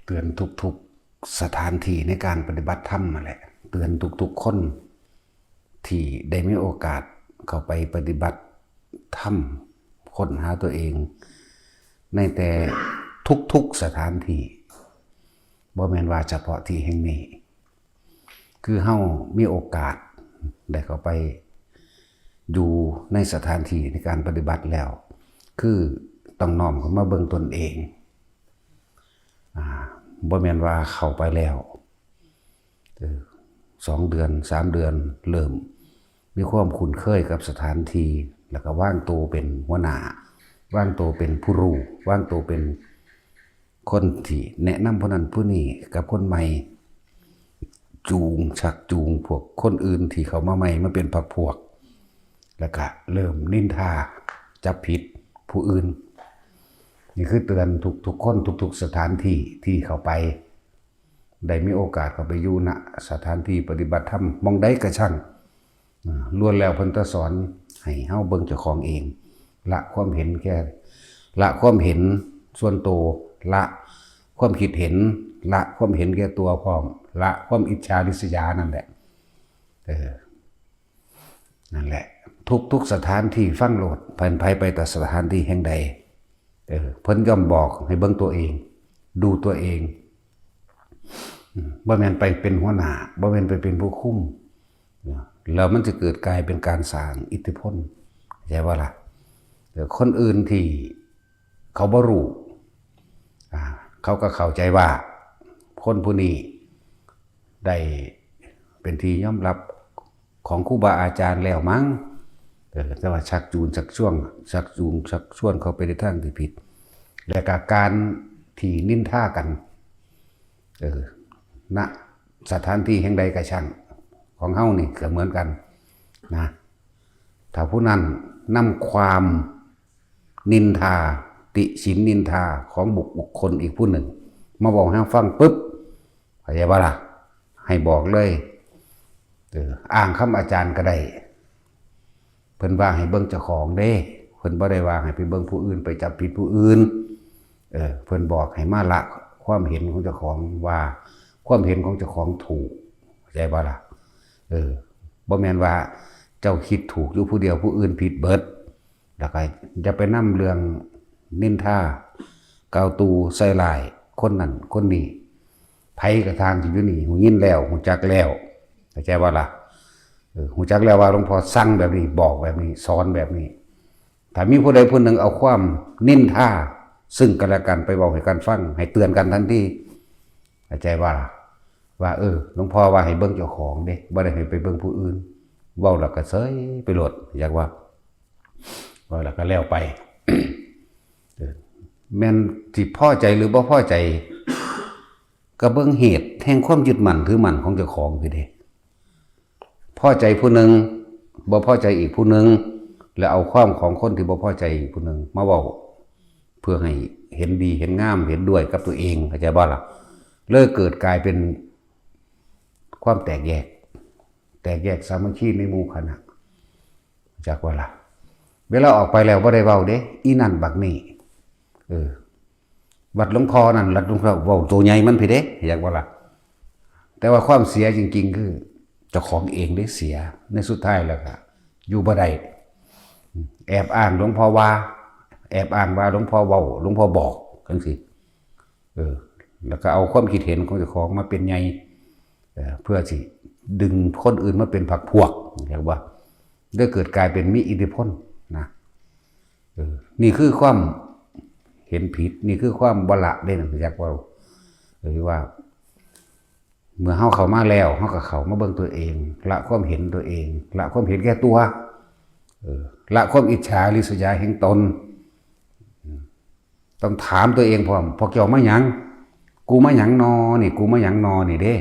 เตือนทุกๆสถานที่ในการปฏิบัติธรรมมาแหละเตือนทุกๆคนที่ได้มีโอกาสเข้าไปปฏิบัติธรรมค้นหาตัวเองในแต่ทุกๆสถานที่บ่แม่นว่าเฉพาะที่แห่งนี้คือเฮามีโอกาสได้เข้าไปอยู่ในสถานที่ในการปฏิบัติแล้วคือต้องน้อมเข้ามาเบิ่งตนเองบ่แม่นว่าเข้าไปแล้ว2 เดือน3 เดือนเริ่มมีความคุ้นเคยกับสถานที่แล้วก็วางตัวเป็นหัวหน้าวางตัวเป็นผู้รู้วางตัวเป็นคนที่แนะนำผู้นั้นผู้นี้กับคนใหม่ชักจูงพวกคนอื่นที่เขามาใหม่มาเป็นพรรคพวกแล้วก็เริ่มนินทาจับผิดผู้อื่นนี่คือเตือนทุกคนทุกสถานที่ที่เขาไปได้มีโอกาสเข้าไปอยู่ณสถานที่ปฏิบัติธรรมมองได้กระช่างล้วนแล้วเพิ่นตะสอนให้เฮาเบิ่งเจ้าของเองละความเห็นแค่ละความเห็นส่วนตัวละความคิดเห็นละความเห็นแก่ตัวพร้อมละความอิจฉาริษยานั่นแหละนั่นแหละทุกสถานที่ฟังโลดเพิ่นไปแต่สถานที่แห่งใดเพิ่นย่อมบอกให้เบิ่งตัวเองดูตัวเองบ่แม่นไปเป็นหัวหน้าบ่แม่นไปเป็นผู้คุมแล้วมันจะเกิดกลายเป็นการสร้างอิทธิพลใช่ป่ะล่ะคนอื่นที่เขาบ่รู้เขาก็เข้าใจว่าคนผู้นี้ได้เป็นที่ยอมรับของครูบาอาจารย์แล้วมั้งแต่ว่าชักจูงชักชวนเขาไปในทางที่ผิดและการที่นินทากันณสถานที่แห่งใดก็ช่างของเฮานี่ก็เหมือนกันนะถ้าผู้นั้นนำความนินทาติฉินนินทาของบุคคลอีกผู้หนึ่งมาบอกให้ฟังปุ๊บเข้าใจป่ะล่ะให้บอกเลยอ้างคำอาจารย์ก็ได้เพิ่นว่าให้เบิ่งเจ้าของเด้เพิ่นบ่ได้ว่าให้ไปเบิ่งผู้อื่นไปจับผิดผู้อื่นเพิ่นบอกให้มาละความเห็นของเจ้าของว่าความเห็นของเจ้าของถูกเข้าใจป่ะล่ะบ่แม่นว่าเจ้าคิดถูกอยู่ผู้เดียวผู้อื่นผิดเบิดแล้วก็จะไปนำเรื่องนินทากาวตูใส่ลายคนนั้นคนนี้ไผกระทางที่อยู่นี่หูยินแล้วหูจักแล้วเข้าใจป่ะล่ะหูจักแล้วว่าหลวงพ่อสั่งแบบนี้บอกแบบนี้สอนแบบนี้ถ้ามีผู้ใดผู้หนึ่งเอาความนินทาซึ่งกันและกันไปบอกให้กันฟังให้เตือนกันทันทีเข้าใจป่ะล่ะว่าหลวงพ่อว่าให้เบิ่งเจ้าของเด้บ่ได้ให้ไปเบิ่งผู้อื่นเว้าแล้วก็เสยไปโลดอยากว่าแล้วก็แล้วไป แม่นที่พอใจหรือบ่พอใจก็เบิ่งเหตุแห่งความยึดมั่นถือมั่นของเจ้าของคือเด้พอใจผู้หนึ่งบ่พอใจอีกผู้หนึ่งแล้วเอาความของคนที่บ่พอใจอีกผู้หนึ่งมาเว้าเพื่อให้เห็นดีเห็นงามเห็นด้วยกับตัวเองเข้าใจบ่ล่ะเลยเกิดกลายเป็นความแตกแยกสามัคคีในหมู่คณะจากว่าล่ะเวลาออกไปแล้วบ่ได้เว้าเด้อีนั่นบักนี่วัดหลวงพ่อนั่นวัดหลวงพ่อเว้าตัวใหญ่มันพี่เด้อยากว่าล่ะแต่ว่าความเสียจริงๆคือเจ้าของเองได้เสียในสุดท้ายแล้วก็อยู่บ่ได้แอบอ้างหลวงพ่อว่าแอบอ้างว่าหลวงพ่อเว้าหลวงพ่อบอกจังซี่แล้วก็เอาความคิดเห็นของเจ้าของมาเป็นใหญ่เพื่อสิดึงคนอื่นมาเป็นพรรคพวกเรียกว่าได้เกิดกลายเป็นมีอิทธิพลนะนี่คือความเห็นผิดนี่คือความบ่ละได้นะอยากว่าว่าเมื่อเฮาเข้ามาแล้วเฮาก็เข้ามาเบิ่งตัวเองละความเห็นตัวเองละความเห็นแก่ตัวละความอิจฉาริษยาแห่งตนต้องถามตัวเองพร้อมพวกเจ้ามาหยังกูมาหยังนอนี่กูมาหยังนอนี่เด้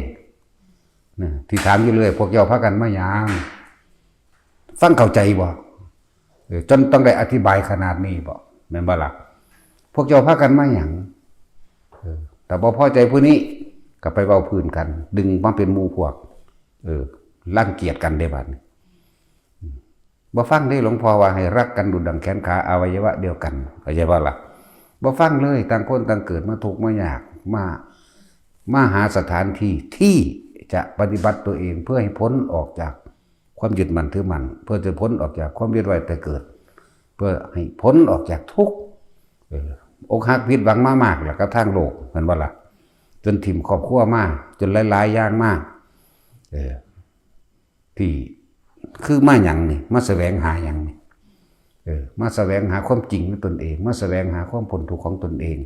ที่ถามอยู่เลยพวกเจ้าพากันมาหยังฟังเข้าใจบ่จนต้องได้อธิบายขนาดนี้บ่แม่นบ่ล่ะพวกเจ้าพากันมาหยังแต่บ่พอใจผู้นี้ก็ไปเว้าพื้นกันดึงมาเป็นหมู่พวกรังเกียจกันได้บัดนี้บ่ฟังได้หลวงพ่อว่าให้รักกันดุจดั่งแขนขาอวัยวะเดียวกันเข้าใจบ่ล่ะบ่ฟังเลยต่างคนต่างเกิดมาทุกข์มายากมา มาหาสถานที่ที่จะปฏิบัติตัวเองเพื่อให้พ้นออกจากความยึดมั่นถือมั่นเพื่อจะพ้นออกจากความเวียนว่ายแต่เกิดเพื่อให้พ้นออกจากทุกข์อกหักผิดหวังมากๆแล้วก็ทางโลกเหมือนว่าล่ะจนถิ่มครอบครัวมากจนหลายๆอย่างมากที่คือมาหยังนี่มาแสวงหาหยังนี่มาแสวงหาความจริงของตนเองมาแสวงหาความพ้นทุกข์ของตนเอง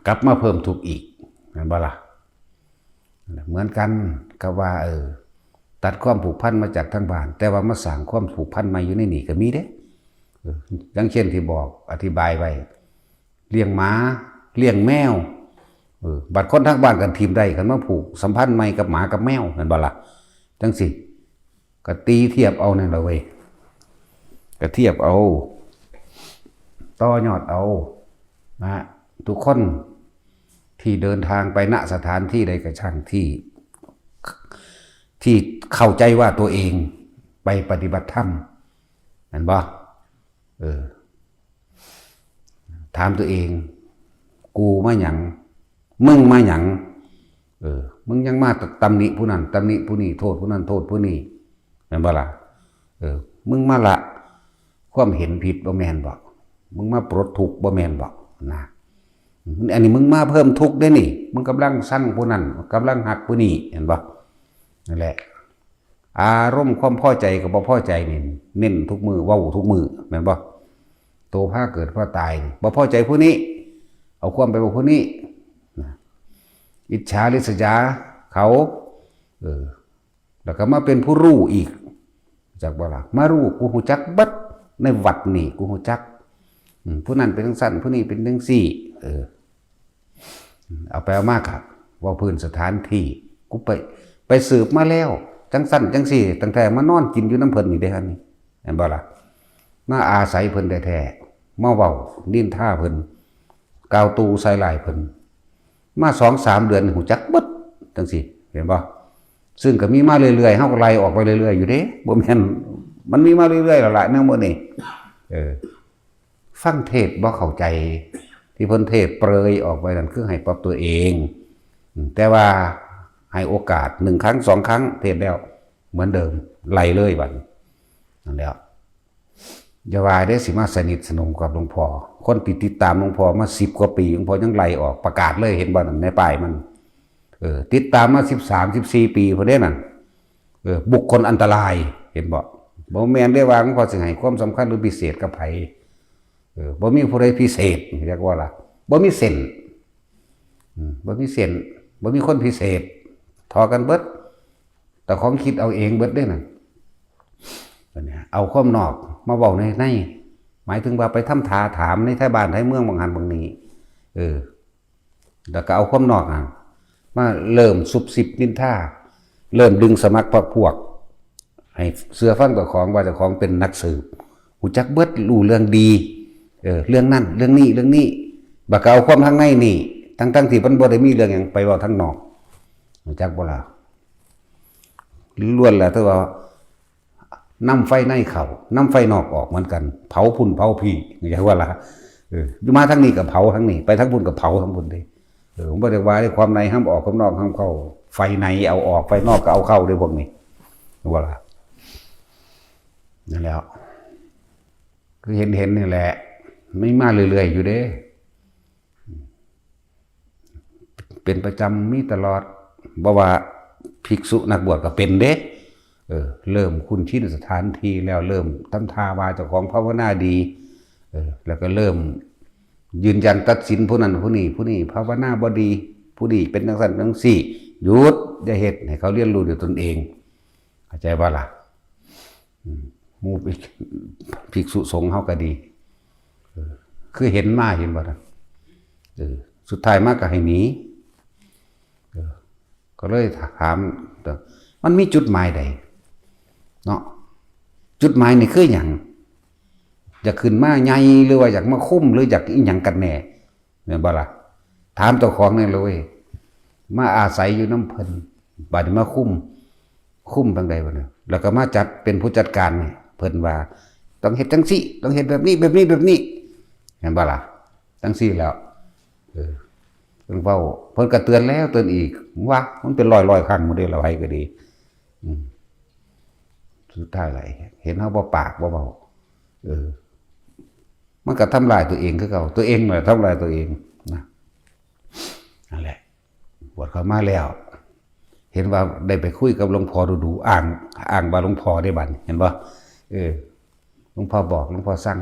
กลับมาเพิ่มทุกข์อีกเหมือนว่าล่ะเหมือนกันกับว่าตัดความผูกพันมาจากทางบ้านแต่ว่ามาสร้างความผูกพันมาอยู่ในนี่ก็มีเด้อย่างเช่นที่บอกอธิบายไว้เลี้ยงหมาเลี้ยงแมวบัดคนทางบ้านกันทีมได้กันมาผูกสัมพันธ์ใหม่กับหมากับแมวนั่นบ่ล่ะจังสิก็ตีเทียบเอานั่นละเว้ยก็เทียบเอาต่อยอดเอานะทุกคนที่เดินทางไปณสถานที่ใดก็ช่างที่เข้าใจว่าตัวเองไปปฏิบัติธรรมนั่นบ่ถามตัวเองกูมาหยังมึงมาหยังมึงยังมาตำหนิผู้นั้นตำหนิผู้นี้โทษผู้นั้นโทษผู้นี้แม่นบ่ล่ะมึงมาละความเห็นผิดบ่แม่นบ่มึงมาปลดทุกข์บ่แม่นบ่นะอันนี้มึงมาเพิ่มทุกข์ได้นี่มึงกำลังสั่งผู้นั้นกำลังหักผู้นี้เห็นบ่นั่นแหละอารมณ์ความพอใจกับบ่พอใจนี่เน้นทุกมือเว้าทุกมือแม่นบ่โตพาเกิดพาตายบ่พอใจผู้นี้เอาความไปบอกผู้นี้อิจฉาริษยาเขาแล้วก็มาเป็นผู้รู้อีกจากบ่ล่ะมารู้กูฮู้จักเบิดในวัดนี่กูฮู้จักผู้นั้นเป็นจังซั่นผู้นี้เป็นจังซี่เอาไปเอามากครับว่าพื้นสถานที่กูไปสืบมาแล้วจังซั่นจังซี่ตั้งแต่มานอนกินอยู่น้ำเพิ่นนี่เด้ฮะนี่เห็นบ่ล่ะมาอาศัยเพิ่นแท้ๆมาเว้านินทาเพิ่นกาวตูใส่ลายเพิ่นมา 2-3 เดือนหูจักเบิดจังซี่เห็นบ่ซึ่งก็มีมาเรื่อยๆเฮาก็ไล่ออกไปเรื่อยๆอยู่เด้บ่แม่นมันมีมาเรื่อยๆแล้วล่ะแนวมื้อนี้ฟังเทศบ่เข้าใจที่เพิ่นเทศเปรยออกไปนั่นคือให้ปรับตัวเองแต่ว่าให้โอกาส1 ครั้ง 2 ครั้งเทศแล้วเหมือนเดิมไล่เลยบัดนั่นแล้วอย่าว่าได้สิมาสนิทสนมกับหลวงพ่อคนติดตามหลวงพ่อมา10 กว่าปีหลวงพ่อยังไล่ออกประกาศเลยเห็นบ่นั่นในป้ายมันติดตามมา13-14 ปีพุ่นเด้นั่นบุคคลอันตรายเห็นบ่แม่นได้ว่าหลวงพ่อสิให้ความสำคัญหรือพิเศษกับไผบ่มีผู้ใดพิเศษเรียกว่าล่ะบ่มีเส้นบ่มีเส้นบ่มีคนพิเศษทอกันเบิดแต่ของคิดเอาเองเบิดได้นั่นเอาความนอกมาเว้าในหมายถึงว่าไปทำทาถามในท้ายบ้านท้ายเมืองบางหันบางนี้แล้วก็เอาความนอกมาเริ่มซุบซิบนินทาเริ่มดึงสมัครพวกให้เสื้อฟังตัวของว่าเจ้าของเป็นนักสืบหูจักเบิดรู้เรื่องดีเรื่องนั้นเรื่องนี้บักเอาความทางในนี่ทั้งที่มันบ่ได้มีเรื่องหยังไปเว้าทางนอกหูจักบ่ล่ะล้วนแล้วแต่ว่านำไฟในเข้านำไฟนอกออกเหมือนกันเผาพุ่นเผาพี่อย่างว่าล่ะอยู่มาทางนี้ก็เผาทางนี้ไปทางพุ่นก็เผาทางพุ่นดิผมบ่ได้ว่าได้ความในห้ามออกความนอกห้ามเข้าไฟในเอาออกไฟนอกก็เอาเข้าด้วยพวกนี้ว่าล่ะนั่นแล้วคือเห็นนี่แหละไม่มาเรื่อยๆอยู่เด้เป็นประจำมีตลอดบ่ว่าภิกษุนักบวชก็เป็นเด้เริ่มคุ้นชินสถานที่แล้วเริ่มทำท่าว่าเจ้าของภาวนาดีแล้วก็เริ่มยืนยันตัดสินผู้นั้นผู้นี้ภาวนาบ่ดีผู้นี้เป็นจังซั่นจังซี่หยุดอย่าเฮ็ดให้เขาเรียนรู้ด้วยตนเองเข้าใจบ่ล่ะหมู่ภิกษุสงฆ์เฮาก็ดีคือเห็นมาเห็นบ่ล่ะสุดท้ายมาก็ให้หนีก็เลยถามมันมีจุดหมายใดเนาะจุดหมายนี่คือหยังอยากขึ้นมาใหญ่หรือว่าอยากมาคุ้มหรืออยากอีหยังกันแน่เนี่ยบ่ล่ะถามเจ้าของนี่เลยมาอาศัยอยู่น้ำเพิ่นบัดนี้มาคุ้มทางใดบ่เนี่ยแล้วก็มาจัดเป็นผู้จัดการนี่เพิ่นว่าต้องเฮ็ดจังซี่ต้องเฮ็ดแบบนี้เห็นบ่ล่ะจังซี่แล้ว เพิ่นเว้าเพิ่นก็เตือนแล้วเตือนอีกว่ามันเป็นร้อยๆครั้งบ่ได้ละไผก็ดีสุดท้ายไหลเห็นเฮาบ่ปากบ่เว้ามันก็ทำลายตัวเองคือเก่าตัวเองน่ะทำลายตัวเองนะนั่นแหละบวชเข้ามาแล้วเห็นว่าได้ไปคุยกับหลวงพ่อดูๆอ่างว่าหลวงพ่อได้บัดเห็นบ่หลวงพ่อบอกหลวงพ่อสั่ง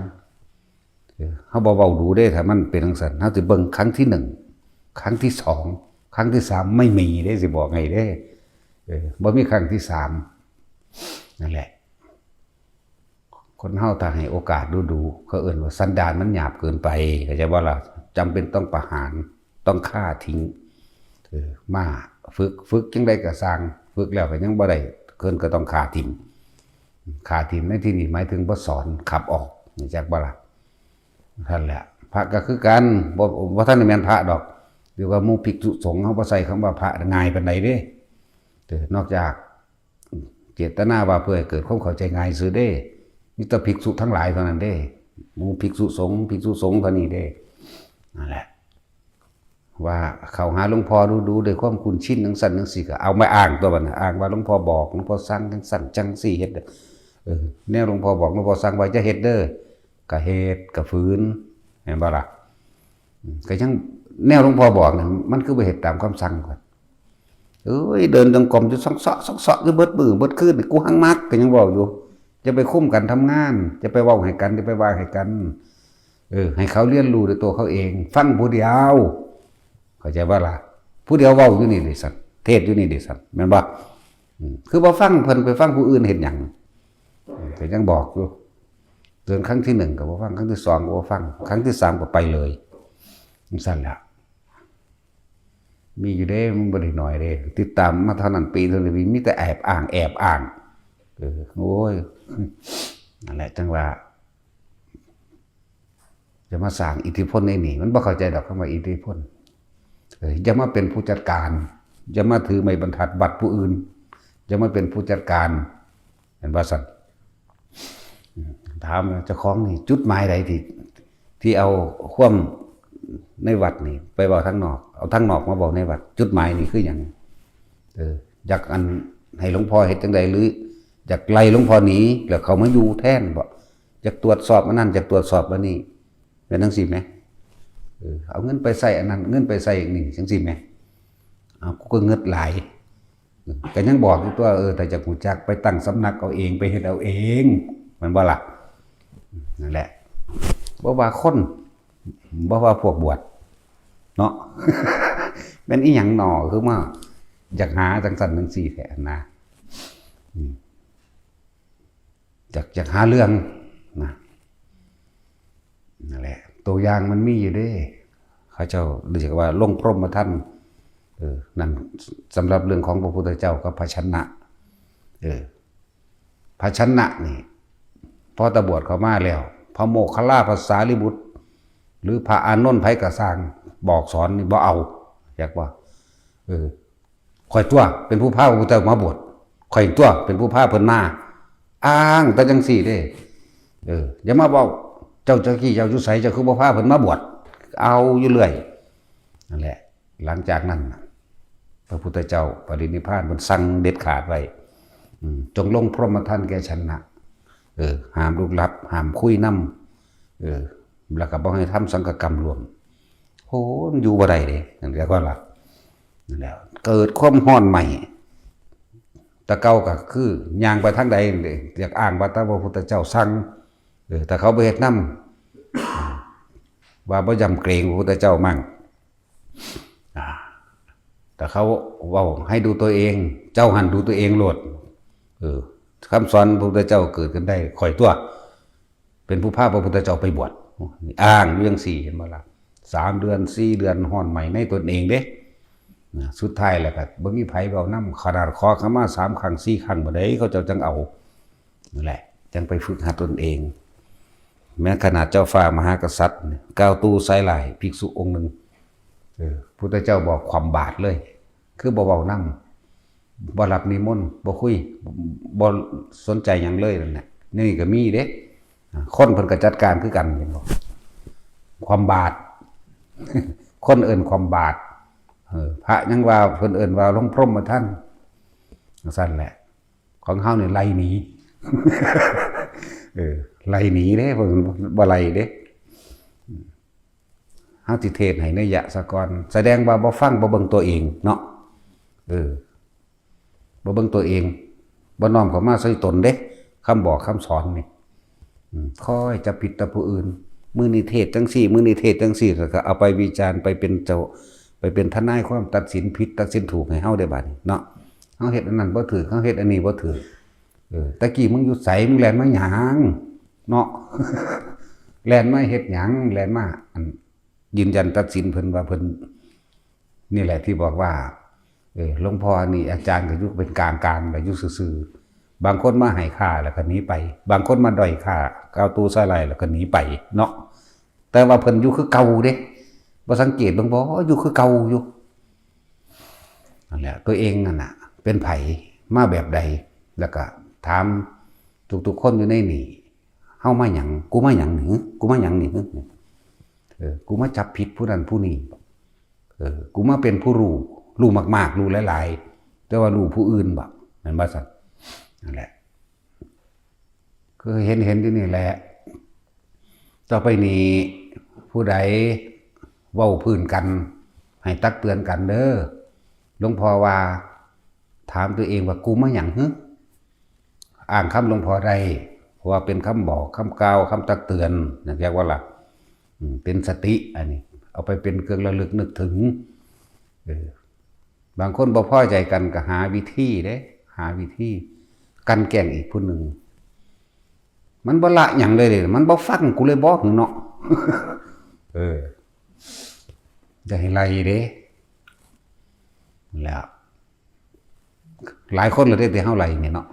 เฮาบ่เว้าดูเด้ถ้ามันเป็นจังซั่นเฮาสิเบิ่งครั้งที่1ครั้งที่2ครั้งที่3ไม่มีเด้สิบอกให้เด้บ่มีครั้งที่3นั่นแหละคนเฮาถ้าให้โอกาสดูเขาเอิ้นว่าสันดานมันหยาบเกินไปเข้าใจบ่ล่ะจำเป็นต้องประหารต้องฆ่าทิ้งมาฝึกจังได๋ก็สร้างฝึกแล้วก็ยังบ่ได้เกินก็ต้องฆ่าทิ้งในที่นี้หมายถึงบ่สอนขับออกรู้จักบ่ล่ะนั่นแหละพระก็คือกันบ่ทันได้แม่นพระดอกหรือว่าหมู่ภิกษุสงฆ์เฮาบ่ใส่คำว่าพระง่ายปานใดเด้นอกจากเจตนาว่าเพื่อให้เกิดความเข้าใจง่ายซื่อเด้มีแต่ภิกษุทั้งหลายเท่านั้นเด้หมู่ภิกษุสงฆ์เท่านี้เด้นั่นแหละว่าเข้าหาหลวงพ่อดูด้วยความคุ้นชินจังซั่นจังซี่ก็เอามาอ้างตัวบัดน่ะอ้างว่าหลวงพ่อบอกหลวงพ่อสั่งจังซั่นจังซี่เฮ็ดแนวหลวงพ่อบอกหลวงพ่อสั่งไว้จะเฮ็ดเด้อก็เฮ็ดก็ฝืนเห็นบ่ล่ะก็ยังแนวหลวงพ่อบอกน่ะมันคือบ่เฮ็ดตามคำสั่งก่อนเดินจงกรมอยู่ซ่องๆคือเบิดมื้อเบิดคืนกูหังมักก็ยังเว้าอยู่จะไปคุ้มกันทำงานจะไปเว้าให้กันจะไปว่าให้กันให้เขาเรียนรู้ด้วยตัวเขาเองฟังผู้เดียวเข้าใจบ่ล่ะผู้เดียวเว้าอยู่นี่ดิสัตว์เทศอยู่นี่ดิสัตว์แม่นบ่คือบ่ฟังเพิ่นไปฟังผู้อื่นเฮ็ดหยังก็ยังบอกอยู่เตือนครั้งที่1ก็บ่ฟังครั้งที่2ก็บ่ฟังครั้งที่3ก็ไปเลยจังซั่นแหละมีอยู่เด้มันบ่ได้น้อยเด้ติดตามมาเท่านั้นปีเท่านี้มีแต่แอบอ้างโอ้ยนั่นแหละจังว่าจะมาสร้างอิทธิพลในนี่มันบ่เข้าใจดอกคำว่าอิทธิพลอย่ามาเป็นผู้จัดการอย่ามาถือไม้บรรทัดบัตรผู้อื่นอย่ามาเป็นผู้จัดการเห็นว่าซั่นถามเจ้าของนี่จุดหมายใดที่เอาความในวัดนี่ไปบอกทางนอกเอาทางนอกมาบอกในวัดจุดหมายนี่คือหยังอยากอันให้หลวงพ่อเฮ็ดจังได๋หรืออยากไล่หลวงพ่อหนีแล้วเขามาอยู่แทนบ่อยากตรวจสอบอันนั้นอยากตรวจสอบอันนี้เป็นจังซี่แหมเอาเงินไปใส่อันนั้นเงินไปใส่อีกนี่จังซี่แหมเอากูก็เงิดหลายก็ยังบอกอยู่ตัวแต่จะฮู้จักไปตั้งสำนักเอาเองไปเฮ็ดเอาเองมันบ่ล่ะนั่นแหละบ่ว่าคนบ่ว่าพวกบวชเนาะแม่นอีหยังหนอคือมาอยากหาจังซั่นจังซี่แท้นะอยากหาเรื่องนะนั่นแหละตัวอย่างมันมีอยู่เด้เขาเจ้าเรียกว่าลงพรหมท่านนั่นสำหรับเรื่องของพระพุทธเจ้ากับภาชนะภาชนะนี่พอตบวชเข้ามาแล้วพระโมคคัลลาภาษาลิบุตรหรือพระอานนท์ไผกสร้างบอกสอนนี่บ่เอาอยากว่าข่อยตัวเป็นผู้พาพระพุทธเจ้ามาบวชข่อยตัวเป็นผู้พาเพิ่นมาอ้างแต่จังซี่เด้อย่ามาบอกเจ้าขี้เจ้าอยู่ไสเจ้าคือบ่พาเพิ่นมาบวชเอาอยู่เรื่อยนั่นแหละหลังจากนั้นพระพุทธเจ้าปรินิพพานเพิ่นสั่งเด็ดขาดไว้จงลงพรหมท่านแก่ชนะห้ามลุกลับห้ามคุยนำแล้วก็บ่ให้ทำสังฆกรรมรวมโหอยู่บ่ได้เด้นั่นเรียกว่าล่ะนั่นแหละเกิดความร้อนใหม่ตะเก่าก็คือย่างไปทางใดอยากอ้างว่าพระพุทธเจ้าสั่งแต่เขาบ่เฮ็ดนำว่าบ่ยำเกรงพระพุทธเจ้ามั่งแต่เขาเว้าให้ดูตัวเองเจ้าหันดูตัวเองโลดคำสอนพระพุทธเจ้าเกิดขึ้นได้ข่อยตัวเป็นผู้พาพระพุทธเจ้าไปบวชอ้างอยู่จังซี่เห็นบ่ล่ะ3 เดือน4 เดือนฮ้อนใหม่ในตนเองเด้สุดท้ายแล้วก็บ่มีไผเว้านำขนาดขอขมา3 ครั้ง4 ครั้งบ่ได้เขาเจ้าจังเอานั่นแหละจังไปฝึกหัดตนเองแม้ขนาดเจ้าฟ้ามหากษัตริย์ก้าวตู้ไซหลายภิกษุองค์นึงพุทธเจ้าบอกความบาทเลยคือบ่เว้านำบ่รับนิมนต์บ่คุยบ่สนใจหยังเลยนั่นแหละนี่ก็มีเด้คนเพิ่นก็จัดการคือกันเห็นบ่ความบาทคนเอิ้นความบาท พระยังว่าเพิ่นเอิ้นว่าหลวงพรหมท่านสั่นแหละของเฮานี่ไล่หนี ไล่หนีเด้เพิ่นบ่ไล่เด้เฮาสิเทศน์ให้นัยยะซะก่อนแสดงว่าบ่ฟังบ่เบิ่งตัวเองเนาะบ่เบิ่งตัวเองบ่น้อมเข้ามาใส่ตนเด้คำบอกคำสอนนี่คอยจะผิดต่อผู้อื่นมื้อนี้เทศจังซี่มื้อนี้เทศจังซี่ก็เอาไปวิจารณ์ไปเป็นเจ้าไปเป็นทนายความตัดสินผิดตัดสินถูกให้เฮาได้บัดนี้เนาะเฮาเฮ็ดอันนั้นบ่ถูกเฮาเฮ็ดอันนี้บ่ถูกตะกี้มึงอยู่ไสมึงแล่นมาหยังเนาะ แล่นมาเฮ็ดหยังแล่นมายืนยันตัดสินเพิ่นว่าเพิ่นนี่แหละที่บอกว่าหลวงพ่อนี่อาจารย์ก็อยู่เป็นกลางๆแล้วอยู่ซื่อๆบางคนมาให้ค่าแล้วก็หนีไปบางคนมาด้อยค่าก้าวตู้ใส่ไหลแล้วก็หนีไปเนาะแต่ว่าเพิ่นอยู่คือเก่าเด้บ่สังเกตเบิ่งบ่อยู่คือเก่าอยู่นั่นแหละตัวเองนั่นน่ะเป็นไผมาแบบใดแล้วก็ถามทุกๆคนอยู่ในนี่เฮามาหยังกูมาหยังนี่กูมาหยังนี่กูมาจับผิดผู้นั้นผู้นี้กูมาเป็นผู้รู้มากๆรู้หลายๆแต่ว่ารู้ผู้อื่นบ่นั่นบ่ซั่นนั่นแหละคือเห็นที่นี่แหละต่อไปนี้ผู้ใดเว้าพื้นกันให้ตักเตือนกันเด้อหลวงพ่อว่าถามตัวเองว่ากูมาหยังอ่านคำหลวงพ่อได้เพราะว่าเป็นคำบอกคำกล่าวคำตักเตือนนะเรียกว่าล่ะเป็นสติอันนี้เอาไปเป็นเครื่องระลึกนึกถึงบางคนบ่พอใจกันก็หาวิธีเด้หาวิธีกันแกล้งอีกผู้หนึ่งมันบ่ละหยังเลยมันบ่ฟังกูเลยบอกเนาะ จะให้ไล่เด้แล้วหลายคนเลยได้แต่เฮาไล่เนี่ยเนาะ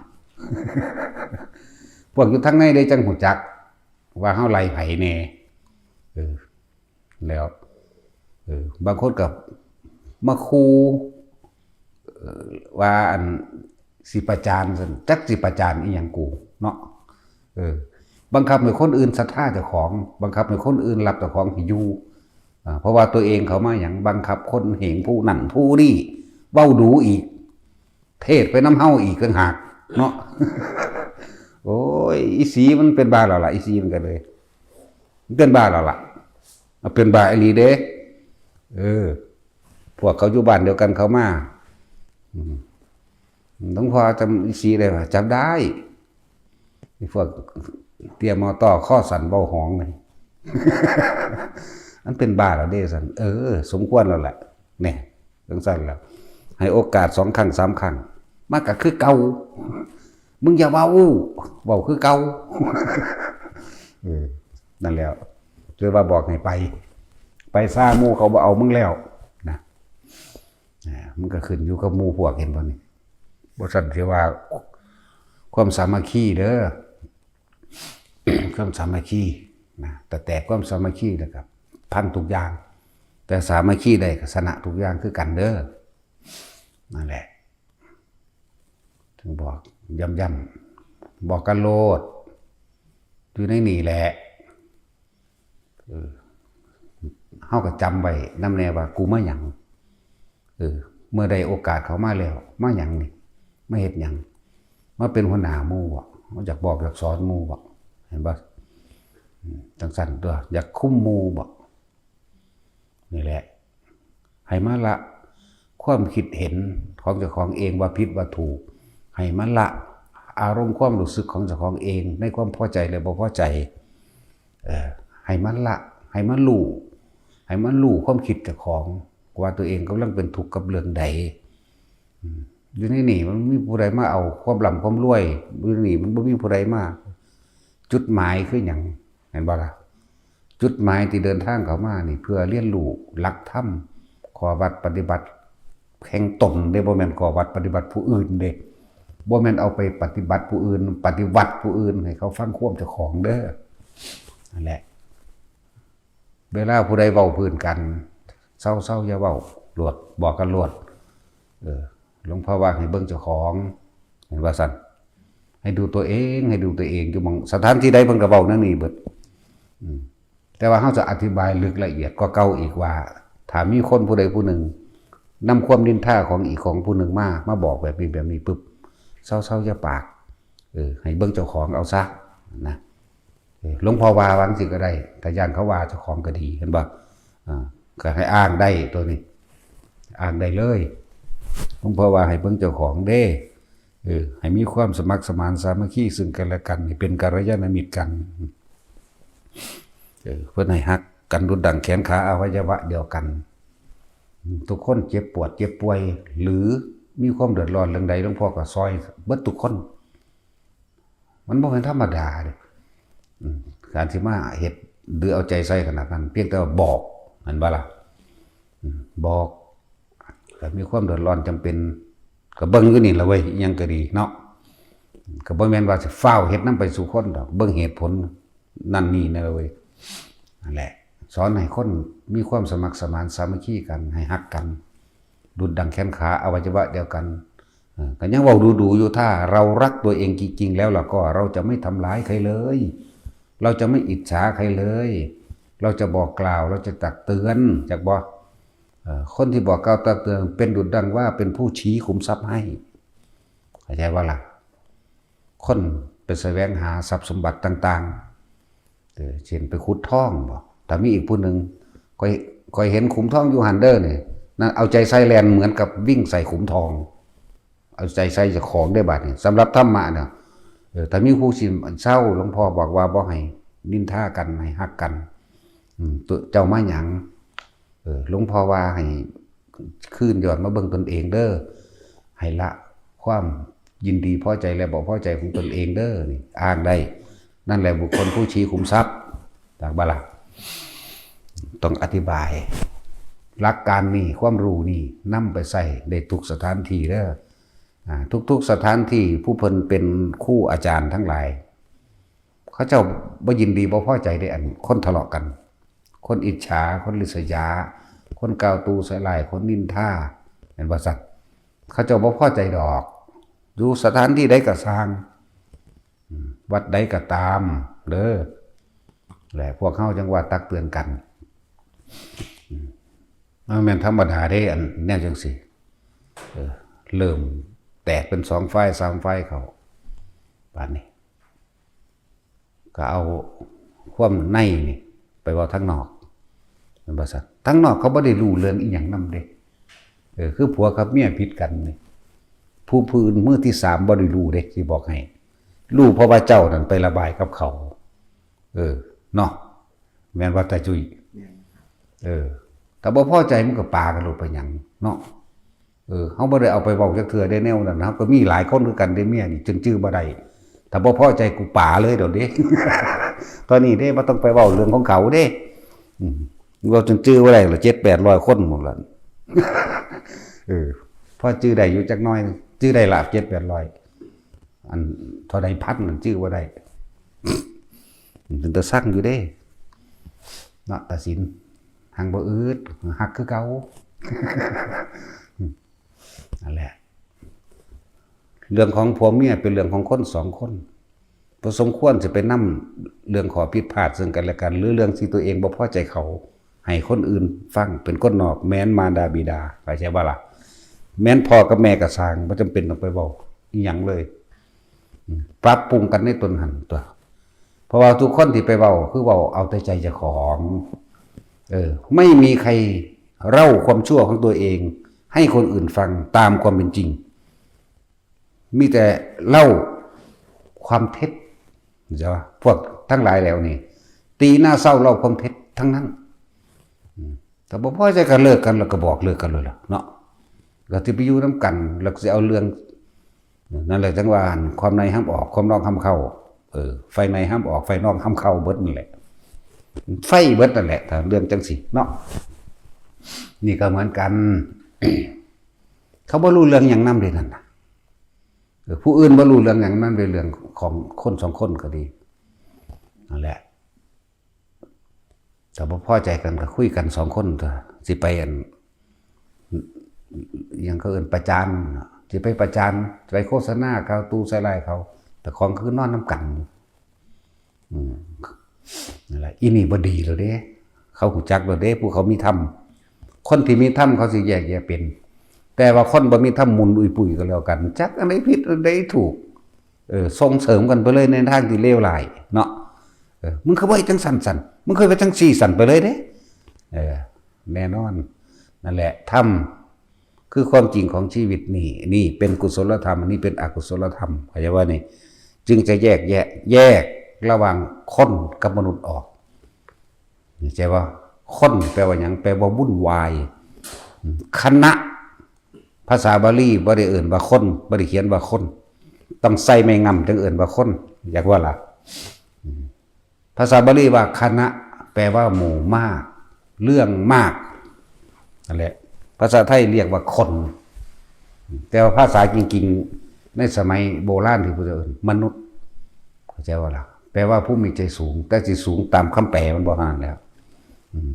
พวกอยู่ทั้งในได้จังหูจักว่าเฮาไล่ไผแน่แล้วบางคนกับมาคูว่าอันสิประจานซั่นจักสิประจานอีหยังกูเนาะบังคับให้คนอื่นศรัทธาเจ้าของบังคับให้คนอื่นรับเจ้าของให้อยู่เพราะว่าตัวเองเขามาหยังบังคับคนเหงผู้นั่นผู้นี่เว้าดูอีกเทศไปน้ำเฮาอีกต่างหากเนาะ โอ้ยอีสีมันเป็นบ้าแล้วล่ะอีสีมันก็เลยมันเป็นบ้าแล้วล่ะเป็นบ้าอีหลีเด้พวกเขาอยู่บ้านเดียวกันเขามาหลวงพ่อจำอีสีได้ป่ะจำได้พวกเตรียมมอต่อข้อสันเบาหองเลย อันเป็นบ้าแล้วเด้สันสมควรแล้วแหละเนี่ยจังสั่นแล้วให้โอกาส2 ครั้ง 3 ครั้งมากก็คือเก่ามึงอย่าเว้าคือเก่า นั่นแล้วเจอว่าบอกให้ไปซ่าหมู่เขาบ่เอามึงแล้วนะมันก็ขึ้นอยู่กับหมู่พวกเห็นบ่นี่บ่ซั่นสิว่าความสามัคคีเด้อ ความสามัคคีนะแต่ความสามัคคีนะครับพังทุกอย่างแต่สามัคคีได้ก็ชนะทุกอย่างคือกันเด้อนั่นแหละถึงบอกย้ำบอกกันโลดอยู่ในนี่แหละเฮาก็จำไว้นำแน่ว่ากูมาหยังเมื่อใดโอกาสเขามาแล้วมาหยังนี่มาเฮ็ดหยังมาเป็นหัวหน้าหมู่บ่อยากบอกอยากสอนหมู่บ่เห็นบ่จังซั่นตัวอยากคุมหมู่บ่นี่แหละให้มาละความคิดเห็นของเจ้าของเองว่าผิดว่าถูกให้มันละอารมณ์ความรู้สึกของเจ้าของเองในความพอใจหรือบ่พอใจให้มันละให้มันรู้ความคิดเจ้าของว่าตัวเองกำลังเป็นทุกข์กับเรื่องใดอยู่ในนี่มันมีผู้ใดมาเอาความร่ำความรวยอยู่ในนี่มันบ่มีผู้ใดมาจุดหมายคือหยังเห็นบ่ล่ะจุดหมายที่เดินทางเข้ามานี่เพื่อเรียนรู้หลักธรรมข้อวัดปฏิบัติแห่งตนเด้บ่แม่นข้อวัดปฏิบัติผู้อื่นเด้บ่แม่นเอาไปปฏิบัติผู้อื่นปฏิวัติผู้อื่นให้เขาฟังความเจ้าของเด้อนั่นแหละเวลาผู้ใดเว้าพื้นกันเศร้าอย่าเว้าหลวดบอกกันหลวดหลวงพ่อว่าให้เบิ่งเจ้าของเห็นว่าซั่นให้ดูตัวเองอยู่หม้องสถานที่ใดเพิ่นก็เว้านั่นนี่เบิดแต่ว่าเฮาจะอธิบายลึกละเอียดกว่าเก่าอีกว่าถ้ามีคนผู้ใดผู้หนึ่ง นำความนินทาของอีกของผู้หนึ่งมาบอกแบบนี้ปุ๊บเศร้าจะปากให้เบิ่งเจ้าของเอาซะนะหลวงพ่อว่าวังสิก็ได้แต่ย่านเขาว่าเจ้าของก็ดีเห็นบ่ก็ให้อ้างได้ตัวนี้อ้างได้เลยหลวงพ่อว่าให้เบิ่งเจ้าของเด้ให้มีความสมัครสมานสามัคคีซึ่งกันและกันเป็นกัลยาณมิตรกันเพื่อให้ฮักกันดุจดั่งแขนขาอวัยวะเดียวกันทุกคนเจ็บปวดเจ็บป่วยหรือมีความเดือดร้อนเรื่องใดหลวงพ่อก็ซอยเบิดทุกคนมันบ่เป็นธรรมดาเด้การที่มาเฮ็ดหรือเอาใจใส่ขนาดนั้นเพียงแต่ว่าบอกมันบ่ล่ะบอกแต่มีความเดือดร้อนจำเป็นก็เบิ่งอยู่นี่ล่ะเว้ยอิหยังก็ดีเนาะก็บ่แม่นว่าสิฟ้าวเฮ็ดนำไปสู่คนดอกเบิ่งเหตุผลนั่นนี่นะเว้ยนั่นแหละสอนให้คนมีความสมัครสมานสามัคคีกันให้ฮักกันดุจดั่งแขนขาอวัยวะเดียวกันก็ยังเว้าดูอยู่ถ้าเรารักตัวเองจริงๆแล้วล่ะก็เราจะไม่ทำร้ายใครเลยเราจะไม่อิจฉาใครเลยเราจะบอกกล่าวเราจะตักเตือนจากบ่คนที่บอกกล่าวตักเตือนเป็นดุจดั่งว่าเป็นผู้ชี้ขุมทรัพย์ให้เข้าใจว่าล่ะคนไปแสวงหาทรัพย์สมบัติต่างๆเช่นไปขุดทองบ่แต่มีอีกผู้หนึ่งคอยเห็นขุมทองอยู่หันเดอร์เนี่ยนั่นเอาใจใส่แลนเหมือนกับวิ่งใส่ขุมทองเอาใจใส่จากของได้บัดนี่สำหรับธรรมะเนี่ยถ้ามีผู้สิเศร้าหลวงพ่อบอกว่าบ่ให้นินทากันให้ฮักกันตัวเจ้ามาหยังหลวงพ่อว่าให้คืนย้อนมาเบิ่งตนเองเด้อให้ละความยินดีพอใจและบ่พอใจของตนเองเด้อนี่อ้างได้นั่นแหละบุคคลผู้ชี้ขุมทรัพย์จากบ่ล่ะต้องอธิบายหลักการนี่ความรู้นี่นำไปใส่ได้ทุกสถานที่เด้อทุกสถานที่ผู้เพิ่นเป็นคู่อาจารย์ทั้งหลายเขาเจ้าบ่ยินดีบ่พอใจได้อันคนทะเลาะกันคนอิจฉาคนริษยาคนกล่าวตูใส่ร้ายคนนินทาเห็นบ่สัตว์เขาเจ้าบ่พอใจดอกอยู่สถานที่ใดก็สร้างวัดใดก็ตามเด้อแหละพวกเฮาจังว่าตักเตือนกันมันเป็นธรรมดาได้อันแนวจังสิเริ่มแตกเป็น2 ฝ่าย 3 ฝ่ายเขาป่านนี้ก็เอาความในนี่ไปเว้าทางนอกเป็นบ่ซั่นทางนอกเขาบ่ได้รู้เรื่องอีหยังนำเด้คือผัวกับเมียผิดกันนี่ผู้อื่นมือที่3บ่ได้รู้เด้สิบอกให้รู้เพราะว่าเจ้านั่นไประบายกับเขาเนาะแม่นว่าตาจุ้ยถ้าบ่พอใจมันก็ปากันโลดไปหยังเนาะเฮาบ่ได้เอาไปเว้าจักเทื่อได้แนวนั้นนะครับก็มีหลายคนคือกันได้เมียนี่จนจื้อบ่ได้ถ้าบ่พอใจกูป่าเลยเดี๋ยวนี้ ตอนนี้เด้บ่ต้องไปเว้าเรื่องของเขาเด้เว้าจนจื้อบ่ได้ละ700-800คนหมดแล้ว พอจื้อได้อยู่จักหน่อยจื้อได้ละ700-800อันเท่าใดพันนั่นจื้อบ่ได้ถึงจะสั่งอยู่เด้เนาะตัดสินหังบ่อืดหักคือเก่า นั่นแหละเรื่องของผัวเมียเป็นเรื่องของคน2 คนบ่สมควรจะไปนำเรื่องขอผิดพลาดซึ่งกันและกันหรือเรื่องที่ตัวเองบ่พอใจเขาให้คนอื่นฟังเป็นคนนอกแม้นมารดาบิดาเข้าใจบ่ล่ะแม้นพ่อกับแม่ก็สร้างบ่จำเป็นต้องไปเว้าอีหยังเลยปรับปรุงกันในตนหันตัวเพราะว่าทุกคนที่ไปเว้าคือเว้าเอาแต่ใจเจ้าของไม่มีใครเล่าความชั่วของตัวเองให้คนอื่นฟังตามความเป็นจริงมีแต่เล่าความเท็จใช่ป่ะพวกทั้งหลายแล้วนี่ตีหน้าเศร้าเล่าความเท็จทั้งนั้นแต่บ่พอใจกันเลิกกันแล้วก็บอกเลิกกันเลยล่ะเนาะก็สิไปอยู่นำกันแล้วสิเอาเรื่องนั่นแหละจังว่าความในห้ามออกความนอกห้ามเข้าไฟในห้ามออกไฟนอกห้ามเข้าเบิดนั่นแหละไฟเบิดนั่นแหละถ้าเรื่องจังสิเนาะนี่ก็เหมือนกัน เขาบ่รู้เรื่องหยังนำเลยนั่นน่ะผู้อื่นบ่รู้เรื่องหยังนั้นเป็นเรื่องของคน2 คนก็ดีนั่นแหละแต่บ่พอใจกันก็คุยกัน2 คนเถอะสิไปอันยังเขาเอิ้นประจานสิไปประจานไปโฆษณาเขาตู้ใส่ร้ายเขาแต่ของคือนอนนำกันนั่นแหละอีนี่บ่ดีแล้วเด้เขาฮู้จักแล้วเด้ผู้เขามีธรรมคนที่มีธรรมเขาสิแยกแยะเป็น แต่ว่าคนบ่มีทำมุนอุยปุ๋ยก็แล้วกันจักอันไหนผิดอันไหนถูกส่งเสริมกันไปเลยในทางที่เลวร้ายเนาะมึงเคยไปจังสั่นมึงเคยไปจังสี่สั่นไปเลยเด้แน่นอนนั่นแหละทำคือความจริงของชีวิตนี่เป็นกุศลธรรมอันนี้เป็นอกุศลธรรมเข้าใจว่านี่จึงจะแยกระหว่างคนกับมนุษย์ออกเข้าใจว่าคนแปลว่าหยังแปลว่าวุ่นวายคณะภาษาบาลีบ่ได้เอ่ยว่าคนบ่ได้เขียนว่าคนต้องใส่ไม่งำจึงเอ่ยว่าคนอยากว่าล่ะภาษาบาลีว่าคณะแปลว่าหมู่มากเรื่องมากนั่นแหละภาษาไทยเรียกว่าคนแต่ว่าภาษาจริงๆในสมัยโบราณที่พูดถึงมนุษย์เข้าใจว่าล่ะแปลว่าผู้มีใจสูงแต่จิตสูงตามคำแปลมันบ่ฮานแล้ว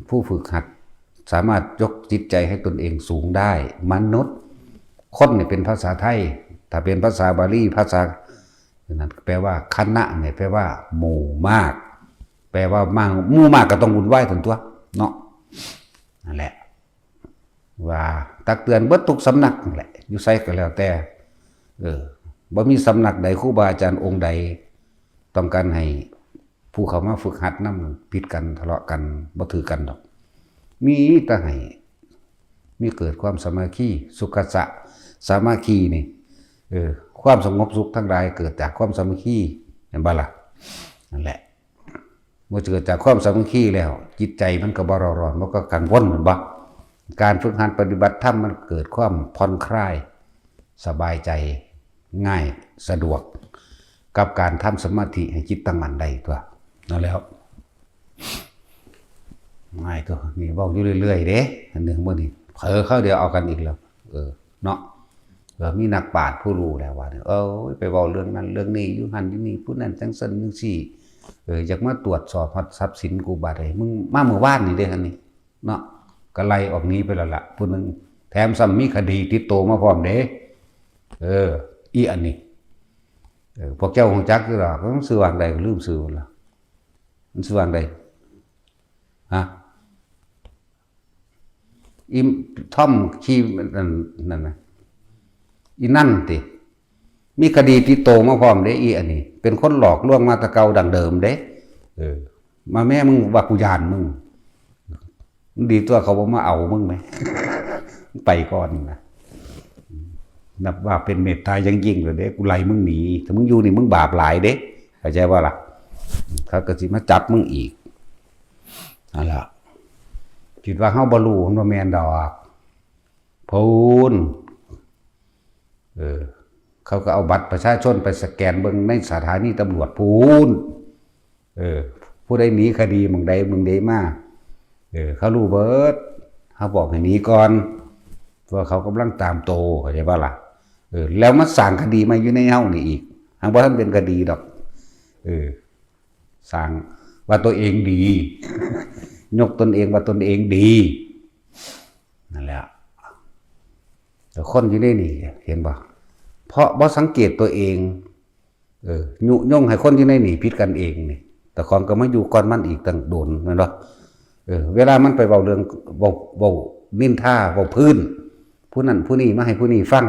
ผู้ฝึกหัดสามารถยกจิตใจให้ตนเองสูงได้มนุษย์คนเนี่ยเป็นภาษาไทยถ้าเป็นภาษาบาลีภาษานั้นแปลว่าคณะเนี่ยแปลว่าหมู่มากแปลว่ามากหมู่มากก็ต้องวุ่นวายทั้งตัวเนาะนั่นแหละว่าตักเตือนเบิดทุกสำนักนั่นแหละอยู่ไสก็แล้วแต่บ่มีสำนักใดครูบาอาจารย์องค์ใดต้องการให้ผู้เขามาฝึกหัดนำผิดกันทะเลาะกันบ่ถือกันดอกมีแต่ให้มีเกิดความสามัคคีสุขสะสามัคคีนี่ความสงบสุขทั้งหลายเกิดจากความสามัคคีเห็นบ่ล่ะนั่นแหละเมื่อเกิดจากความสามัคคีแล้วจิตใจมันก็บ่ร้อนมันก็กังวลเหมือนบ่การฝึกหัดปฏิบัติธรรมมันเกิดความผ่อนคลายสบายใจง่ายสะดวกกับการทำสมาธิให้จิตตั้งมั่นได้ตัวนั่นแล้วง่ายตัวนี่บอกอยู่เรื่อยๆเด้อันหนึ่งมื้อนี้เผลอเข้าเดี๋ยวเอากันอีกแล้วเนาะมีนักปราชญ์ผู้รู้แล้วว่าไปเว้าเรื่องนั้นเรื่องนี้อยู่หั่นอยู่นี่ผู้นั้นจังซั่นจังซี่อยากมาตรวจสอบทรัพย์สินกูบาดใดมึงมาเมื่อวานนี่เด้อันนี้เนาะก็ไล่ออกนี้ไปแล้วล่ะผู้นึงแถมซ้ำมีคดีติดโตมาพร้อมเด้อีอันนี้พวกเจ้าของจักคือหรอกต้องซื้อวางใดก็ลืมซื้อละมันซื้อวางใดฮะอีท่อมขี้นั่นนะอีนั่นติมีคดีติดโตมาพร้อมเด้อีอันนี้เป็นคนหลอกลวงมาตะเกาดังเดิมเด้มาแม่มึงว่ากูยานมึงดีตัวเขาบอกมาเอามึงไหมไปก่อนนะนับว่าเป็นเมตตายังยิ่งเลยเด้กูไล่มึงหนีถ้ามึงอยู่นี่มึงบาปหลายเด้เข้าใจว่าล่ะเขาก็สิมาจับมึงอีกนั่นแหละคิดว่าเฮาบ่รู้มันบ่แม่นดอกพูนเขาก็เอาบัตรประชาชนไปสแกนเบิ่งในสถานีตำรวจพูนผู้ใดหนีคดีมึงใดมาเขารู้เบิดเขาบอกให้หนีก่อนว่าเขากำลังตามโตเข้าใจป่ะล่ะแล้วมาสั่งคดีมาอยู่ในเฮานี่อีกหากว่าท่านเป็นคดีดอกสั่งว่าตัวเองดียกตนเองว่าตนเองดีนั่นแหละแต่คนอยู่ในนี่เห็นป่ะเพราะบ่สังเกตตัวเองยุยงให้คนอยู่ในนี่ผิดกันเองนี่แต่ของก็มาอยู่ก่อนมันอีกตั้งโดนนั่นเนาะเวลามันไปเว้าเรื่องเว้านินทาเว้าพื้นผู้นั้นผู้นี้มาให้ผู้นี้ฟัง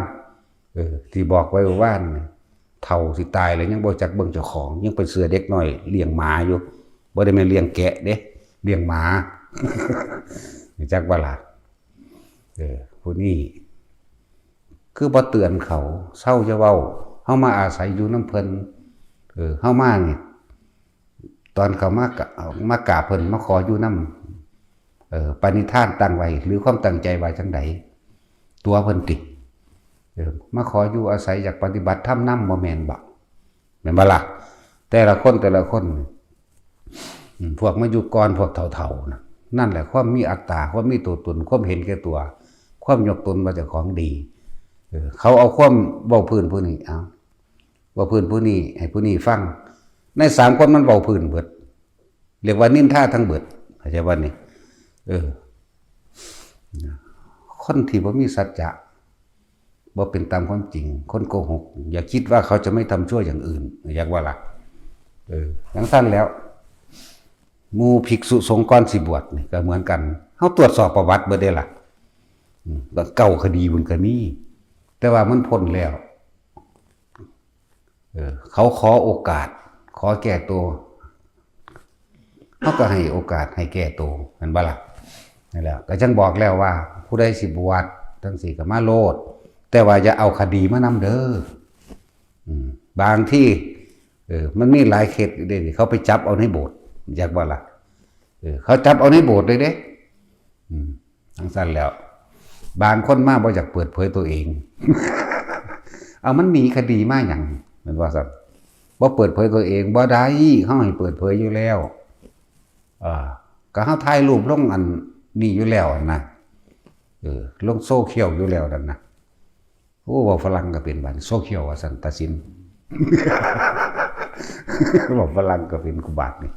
ที่บอกไว้ว่าเฒ่าสิตายแล้วยังบ่จักเบิ่งเจ้าของยังเป็นเสือเด็กน้อยเลี้ยงหมาอยู่บ่ได้แม่นเลี้ยงแกะเด้เลี้ยงหมาจักว่าล่ะผู้นี้คือบ่เตือนเขาเศร้าจะเว้าเฮามาอาศัยอยู่น้ำเพิ่นเฮามานี่ตอนเขามากราบเพิ่นมาขออยู่น้ำปณิธานตั้งไว้หรือความตั้งใจไว้จังใดตัวเพิ่นติมาขออยู่อาศัยอยากปฏิบัติธรรมนำบ่แม่นบ่แม่นบ่ล่ะแต่ละคนพวกมาอยู่ก่อนพวกเฒ่าๆนั่นแหละความมีอัตตาความมีตัวตนความเห็นแก่ตัวความยกตนว่าเจ้าของดีเขาเอาความเว้าพื้นผู้นี้เอาเว้าพื้นผู้นี้ให้ผู้นี้ฟังใน3คนมันเว้าพื้นเบิดเรียกว่านินทาทั้งเบิดเข้าใจบ่นี่คนที่บ่มีสัจจะบ่เป็นตามความจริงคนโกหกอย่าคิดว่าเขาจะไม่ทำชั่วอย่างอื่นอยากว่าล่ะอย่างสั้นแล้วหมู่ภิกษุสงฆ์ก่อนสิบวชนี่ก็เหมือนกันเฮาตรวจสอบประวัติเบิดได้ล่ะ ก็เก่าคดีมันก็มีแต่ว่ามันพ้นแล้วเขาขอโอกาสขอแก้ตัวเขาก็ให้โอกาสให้แก้ตัวเห็นบ่ล่ะนี่แหละก็จังบอกแล้วว่าผู้ใดสิบวชทั้งสี่ก็มาโลดแต่ว่าอย่าเอาคดีมานำเด้อบางที่มันมีหลายเคสเด้เขาไปจับเอาในโบสถ์อยากบ่ล่ะเขาจับเอาในโบสถ์เลยเด้ทั้งสั้นแล้ว บางคนมาบ่อยากเปิดเผยตัวเอง เอามันมีคดีมาอย่างเหมือนว่าสัตว์บ่เปิดเผยตัวเองบ่ได้เขาให้เปิดเผยอยู่แล้วก็เขาถ่ายรูปลงอันนี้อยู่แล้วนะลงโซเชียลอยู่แล้วนั่นนะโอ้บอกฝรั่งก็เป็นบันโซเชียลว่าสันตัดสิน บอกฝรั่งก็เป็นกุบาทนี่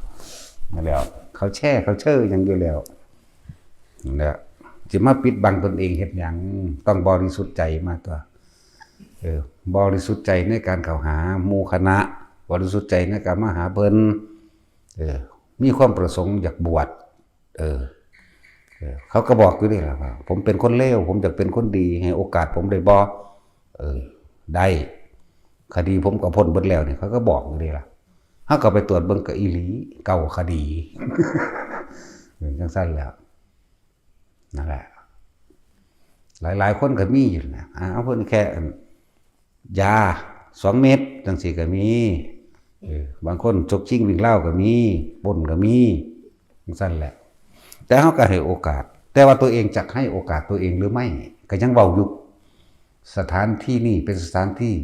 มาแล้วเขาแช่เขาเชื่อยังอยู่แล้วเนี่ยจะมาปิดบังตนเองเห็นอย่างต้องบริสุทธิ์ใจมาตัวบริสุทธิ์ใจในการเข้าหาหมู่คณะบริสุทธิ์ใจในการมาหาเพิ่นมีความประสงค์อยากบวชเขาก็บอกอยู่นี่แหละว่าผมเป็นคนเลวผมอยากเป็นคนดีให้โอกาสผมได้บ่ได้คดีผมก็พ้นเบิดแล้วเนี่ยเขาก็บอกอยู่นี่แหละเขาก็ไปตรวจเบิ่งกับอีหลีเก่าคดีจังสั้นแล้วนั่นแหละหลายคนก็มีอยู่นะเอาเพิ่นแค่ยา2 เม็ดจังสี่ก็มีบางคนจกชิงวิ่งเล่าก็มีปล้นก็มีจังสั้นแหละแต่เขาก็ให้โอกาสแต่ว่าตัวเองจะให้โอกาสตัวเองหรือไม่ก็ยังเว้าอยู่สถานที่นี่เป็นสถานที่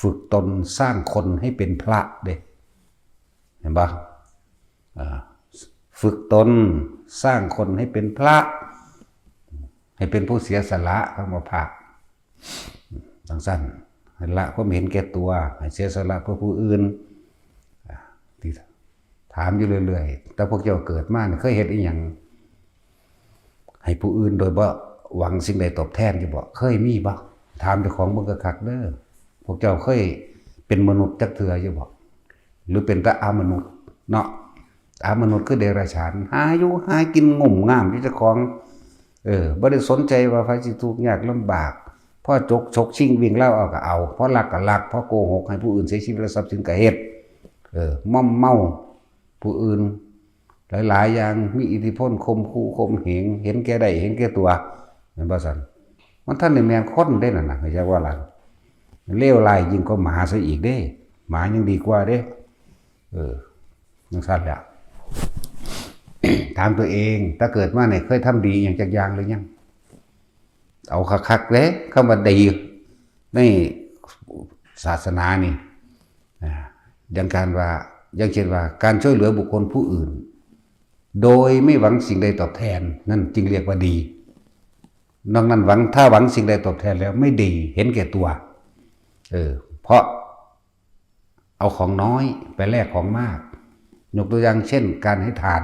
ฝึกตนสร้างคนให้เป็นพระเด้เห็นปะฝึกตนสร้างคนให้เป็นพระให้เป็นผู้เสียสละคำว่าพระทั้งสั้นให้ละความเห็นแก่ตัวให้เสียสละเพื่อผู้อื่นที่ถามอยู่เรื่อยๆแต่พวกเจ้าเกิดมาเนี่ยเคยเห็นอีหยังให้ผู้อื่นโดยบ่หวังสิ่งใดตอบแทนอยู่บ่เคยมีบ่ถามเจ้าของเบิ่งคักๆเด้อพวกเจ้าเคยเป็นมนุษย์จักเทื่ออยู่บ่หรือเป็นแต่มนุษย์เนาะมนุษย์คือเดรัจฉานหาอยู่หากินงมงามที่เจ้าของบ่ได้สนใจว่าไฟสิทุกข์ยากลำบากพอฉกชิงวิ่งเล่าเอาก็เอาพอลักก็ลักพอโกหกให้ผู้อื่นเสียชีวิตและทรัพย์สินก็เฮ็ดม่อมเมาผู้อื่นหลายๆอย่างมีอิทธิพลคมคู่คมเหงเห็นแก่ได้เห็นแก่ตัวแม่นบ่ซั่นมันท่านได้แม่นคนได้นั่นน่ะเข้าใจว่าล่ะเลวร้ายยิ่งกว่าหมาซะอีกเด้หมายังดีกว่าเด้จังซั่นแหละ ถามตัวเองถ้าเกิดมาเนี่ยเคยทำดีอย่างจักอย่างหรือยังเอาคักๆเลยเข้ามาดีในศาสนานี่อย่างเช่นว่าการช่วยเหลือบุคคลผู้อื่นโดยไม่หวังสิ่งใดตอบแทนนั่นจึงเรียกว่าดีนอกนั้นถ้าหวังสิ่งใดตอบแทนแล้วไม่ดีเห็นแก่ตัวเพราะเอาของน้อยไปแลกของมากยกตัวอย่างเช่นการให้ทาน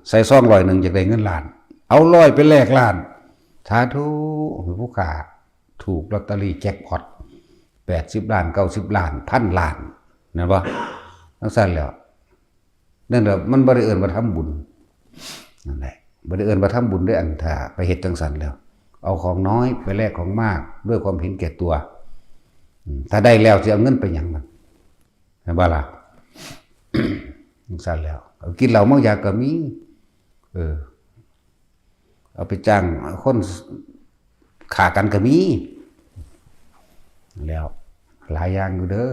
ใส่ซอง100อยากได้เงินล้านเอา100ไปแลกล้านสาธุผู้ขาถูกลอตเตอรี่แจ็คพอต80 ล้าน90 ล้าน1,000 ล้านนั่นบ่ทั้งสั้นแล้วนั่นแหละมันบ่ได้เอิ้นว่าทำบุญนั่นแหละบ่ได้เอิ้นว่าทำบุญด้วยอันถ้าไปเฮ็ดจังซั่นแล้วเอาของน้อยไปแลกของมากด้วยความเห็นแก่ตัวถ้าได้แล้วสิเอาเงินไปหยังมันเห็นบ่ล่ะจังซั่นแล้วกินเหล้าเมายาก็มีเอาไปจ้างคนฆ่ากันก็มีแล้วหลายอย่างอยู่เด้อ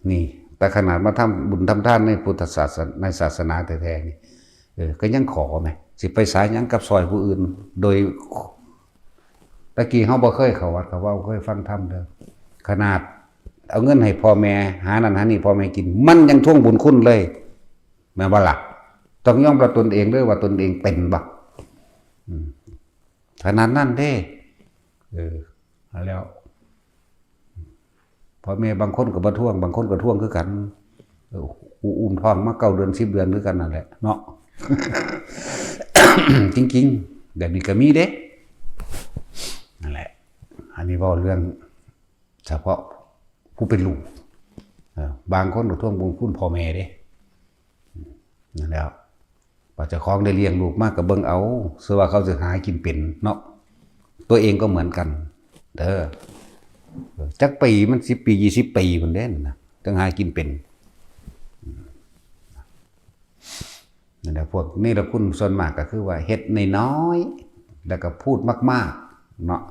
นี่แต่ขนาดมาทำบุญทำทานในพุทธศาสนาในศาสนาแท้ๆนี่ก็ยังขอไหมสิไปสายยังกับซอยผู้อื่นโดยตะกี้เฮาบ่เคยเข้าวัดเขาว่าเคยฟังธรรมเด้อขนาดเอาเงินให้พ่อแม่หานั่นหานี่พ่อแม่กินมันยังทวงบุญคุณเลยแม่บ่ล่ะต้องยอมรับตนเองด้วยว่าตนเองเป็นบ่ขนาดนั้นเด้แล้วพ่อแม่บางคนก็บ่ทวงบางคนก็ทวงคือกันอุ้มท้องมา9 เดือน10 เดือนคือกันนั่นแหละเนาะ จริงๆแบบนี้ก็มีเด้นั่นแหละอันนี้เว้าเรื่องเฉพาะผู้เป็นลูกบางคนก็ทวงบุญคุณพ่อแม่เด้นั่นแล้ว ว่าเจ้าของได้เลี้ยงลูกมากกับเบิ่งเอาเสื้อว่าเขาจะหากินเป็นเนาะตัวเองก็เหมือนกันเด้อจักปีมัน10 ปี20 ปีพุ่นเด้นะต้องหากินเป็นนั่นแหละพวกนี่ละคุณส่วนมากก็คือว่าเฮ็ดน้อยๆแล้วก็พูดมากๆเนาะ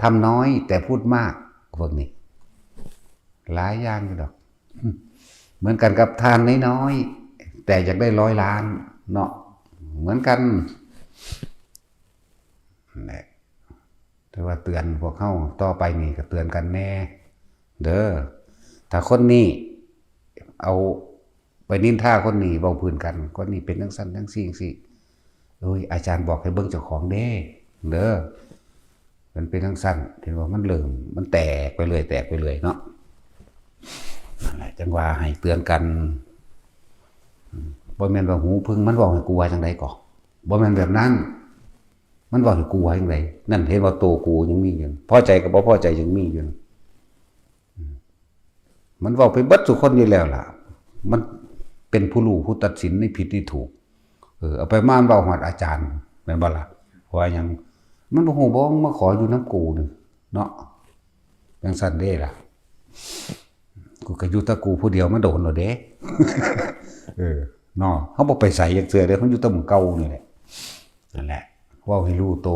ทำน้อยแต่พูดมากพวกนี้หลายอย่างอยู่ดอกเหมือนกันกับทานน้อยๆแต่อยากได้100 ล้านเนาะเหมือนกันนี่แต่ว่าเตือนพวกเขาต่อไปนี่ก็เตือนกันแน่เด้อถ้าคนนี้เอาไปนินทาคนนี้เว้าพื้นกันคนนี้เป็นจังซั่นจังซี่จังซี่อาจารย์บอกให้เบิ่งเจ้าของเด้มันเป็นจังซั่นเห็นว่ามันเริ่มมันแตกไปเรื่อยเนาะนั่นแหละจังว่าให้เตือนกันบ่แม่นว่าหูพึ่งมันเว้าให้กูว่าจังได๋ก่อบ่แม่นแบบนั้นมันเว้าให้กูว่าจังได๋นั่นเห็นว่าโตกูยังมีอยู่พอใจกับบ่พอใจยังมีอยู่มันเว้าไปเบิดทุกคนอยู่แล้วล่ะมันเป็นผู้รู้ผู้ตัดสินในผิดในถูกเอาไปม่านเว้าฮอดอาจารย์แม่นบ่ล่ะเพราะว่าหยังมันบ่ฮู้บ่มาขออยู่นำกูนึเนาะจังซั่นเด้ล่ะกูก็อยู่แต่กูผู้เดียวมันโดนแล้วเด้เนาะเฮาบ่ไปไสจักเทื่อเด้เฮาอยู่แต่หมู่เก่านี่แหละนั่นแหละเว้าให้รู้โต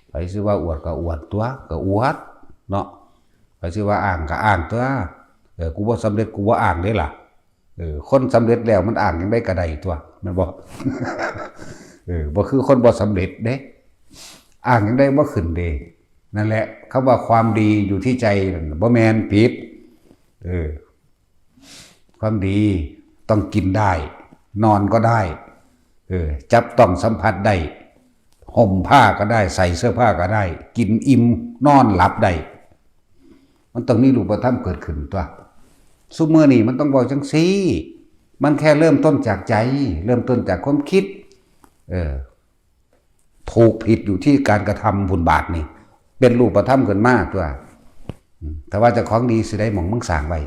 ไปสิว่าอวดก็อวดตัวก็อวดเนาะไปสิว่าอ้างก็อ้างตัวกูบ่สำเร็จกูบ่อ้างเด้ล่ะคนสำเร็จแล้วมันอ้างจังได๋ก็ได้ตัวแม่นบ่บ่คือคนบ่สำเร็จเด้อ้างจังได๋บ่ขึ้นเด้นั่นแหละคำว่าความดีอยู่ที่ใจบ่แม่นผิดความดีต้องกินได้นอนก็ได้จับต้องสัมผัสได้ห่มผ้าก็ได้ใส่เสื้อผ้าก็ได้กินอิ่มนอนหลับได้มันต้องมีรูปธรรมเกิดขึ้นตัวซุมื้อนี้มันต้องบอกจังซี่มันแค่เริ่มต้นจากใจเริ่มต้นจากความคิดถูกผิดอยู่ที่การกระทำบุญบาปนี่เป็นรูปธรรมขึ้นมาตัวแต่ว่าเจ้าของดีสิได้หม่องมึงสร้างไว้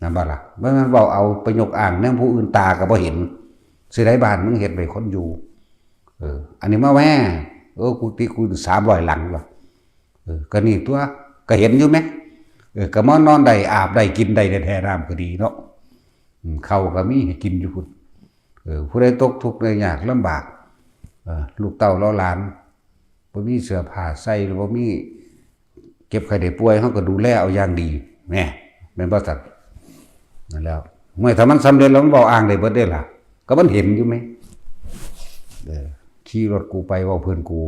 นั่นบ่ล่ะบ่แม่นเว้าเอาไปยกอ้างแนวผู้อื่นตาก็บ่เห็นสิได้บ้านมึงเฮ็ดไว้คนอยู่อันนี้มาแว่กูติกู300 หลังว่ะก็นี่ตัวก็เห็นอยู่มั้ยก็มานอนได้อาบได้กินได้แท้ๆน้ำก็ดีเนาะข้าวก็มีให้กินอยู่พุ่นผู้ใดตกทุกข์ได้ยากลำบากลูกเต้าหลานบ่มีเสื้อผ้าใส่หรือบ่มีเก็บไข้ได้ป่วยเฮาก็ดูแลเอาอย่างดีแม่แม่นบ่ซั่นนั่นแล้วเมื่อถ้ามันสำเร็จแล้วมันบ่อ้างได้เบิดเด้ล่ะก็มันเห็นอยู่มั้ยขี่รถกูไปเว้าเพิ่นกู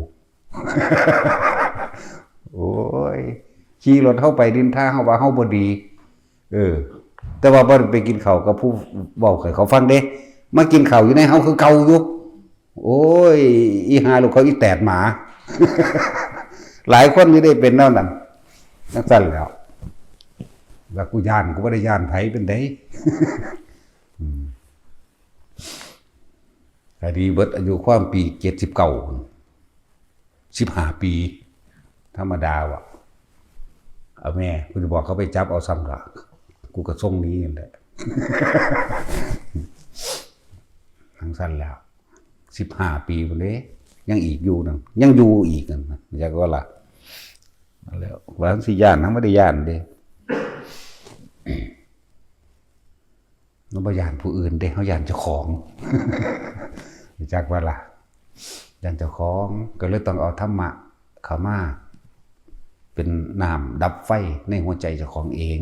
โอ้ยขี่รถเฮาไปดินทาเฮาว่าเฮาบ่ดีแต่ว่าบ่ไปกินข้าวกับผู้เว้าให้เขาฟังเด้มากินข้าวอยู่ในเฮาคือเก่าอยู่โอ้ยอีหาลูกเขาอีแตดหมา หลายคนนี่ได้เป็นแล้วนั่นจังซั่นแล้วว่ากูย่านกูบ่ได้ย่านไผเป็นได คดีเบิดอายุความปี79 15 ปีธรรมดาว่ะเอาแม่กูจะบอกเขาไปจับเอาซ้ำละกูก็ส่งนี้นั่นแหละ ทั้งสั้นแล้ว15 ปีพุ่นเด้ยังอีกอยู่นั่นยังอยู่อีกนั่นอยากว่าล่ะแล้วว่าสิย่านทั้งบ่ได้ย่านเด้เราบ่ย่านผู้อื่นเด้เฮาย่านเจ้าของจักว่าล่ะย่านเจ้าของก็เลยต้องเอาธรรมะเข้ามาเป็นน้ำดับไฟในหัวใจเจ้าของเอง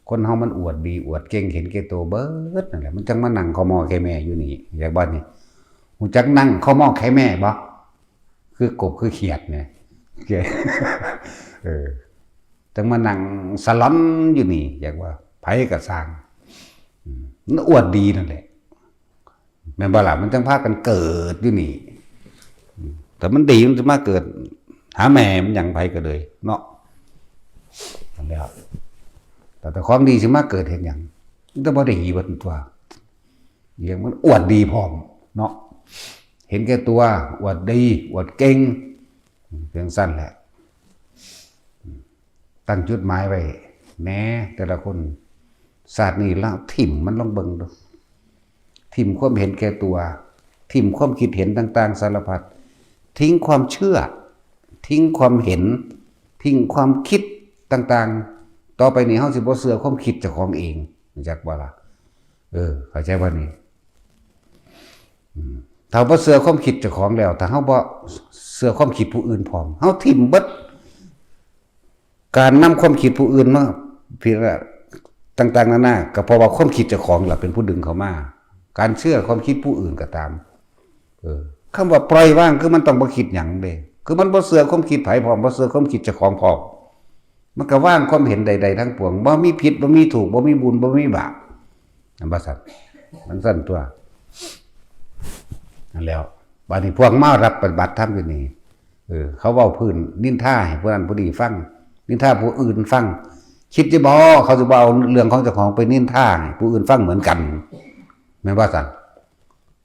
คนเฮามันอวดดีอวดเก่งเห็นแก่ตัวเบิดนั่นแหละมันจังมานั่งขอมอแค่แม่อยู่นี่อยากบ่นี่ฮู้จักนั่งขอมอแค่แม่บ่คือกบคือเขียดเนี่ยจังมานั่งสลอนอยู่นี่อยากว่าไผก็สร้างมันอวดดีนั่นแหละแม่นบ่ล่ะมันจังพากันเกิดอยู่นี่แต่มันดีมันจะมาเกิดหาแม่มันหยังไผก็เลยเนาะนั่นแหละแต่ของดีสิมาเกิดเห็นหยังมันต้องบ่ได้ดีเบิดตัวอย่างมันอวดดีพร้อมเนาะเห็นแก่ตัวอวดดีอวดเก่งเพียงสั้นแหละตั้งจุดหมายไว้แหน่แต่ละคนศาสตร์นี้แล้วถิ่มมันลองเบิ่งดู ทิ่มความเห็นแก่ตัวทิ่มความคิดเห็นต่างๆสารพัดทิ้งความเชื่อทิ้งความเห็นทิ้งความคิดต่างๆต่อไปนี้เฮาสิบ่เชื่อความคิดเจ้าของเองรู้จักบ่ล่ะเข้าใจบ่นี่ถ้าบ่เชื่อความคิดเจ้าของแล้วถ้าเฮาบ่เชื่อความคิดผู้อื่นพร้อมเฮาทิ่มเบิดการนำความคิดผู้อื่นมาพิจารณาต่างๆนานาก็เพราะว่าความคิดเจ้าของล่ะเป็นผู้ดึงเข้ามาการเชื่อความคิดผู้อื่นก็ตามคำว่าปล่อยว่างคือมันต้องบ่คิดหยังเด้คือมันบ่เชื่อความคิดไผพร้อมบ่เชื่อความคิดเจ้าของพร้อมมันก็ว่างความเห็นใดๆทั้งปวงบ่มีผิดบ่มีถูกบ่มีบุญบ่มีบาปนั่นบ่ซั่นมันซั่นตัวนั่นแล้วบัดนี้พวกมารับปฏิบัติธรรมอยู่นี่เขาเว้าพื้นนินทาให้ผู้นั้นผู้นี้ฟังนินทาผู้อื่นฟังคิดจะบ่เขาจะบ่เอาเรื่องของเจ้าของไปนินทาให้ผู้อื่นฟังเหมือนกันแม่นว่าซั่น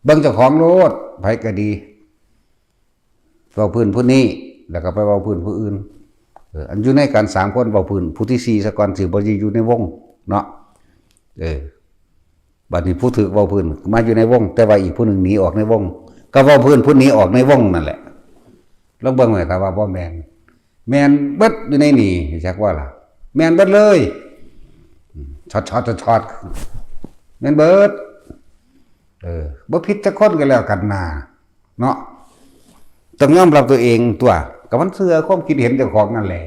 เบิ่งเจ้าของโลดไผก็ดีเว้าพื้นผู้นี้แล้วก็ไปเว้าพื้นผู้อื่นอันอยู่ในกัน3คนเว้าพื้นผู้ที่4ซะก่อนสิบ่อยู่ในวงเนาะบัดนี้ผู้ถูกเว้าพื้นมาอยู่ในวงแต่ว่าอีกผู้นึงหนีออกในวงก็เว้าพื้นผู้นี้ออกในวงนั่นแหละลองเบิ่งไว้ถ้าว่าบ่แม่นเบิดอยู่ในนี่จักว่าล่ะแม่นเบิดเลยช็อตแม่นเบิดบ่ผิดจักคนก็แล้วกันนาเนาะต้องยอมรับตัวเองตัวก็มันเชื่อความคิดเห็นเจ้าของนั่นแหละ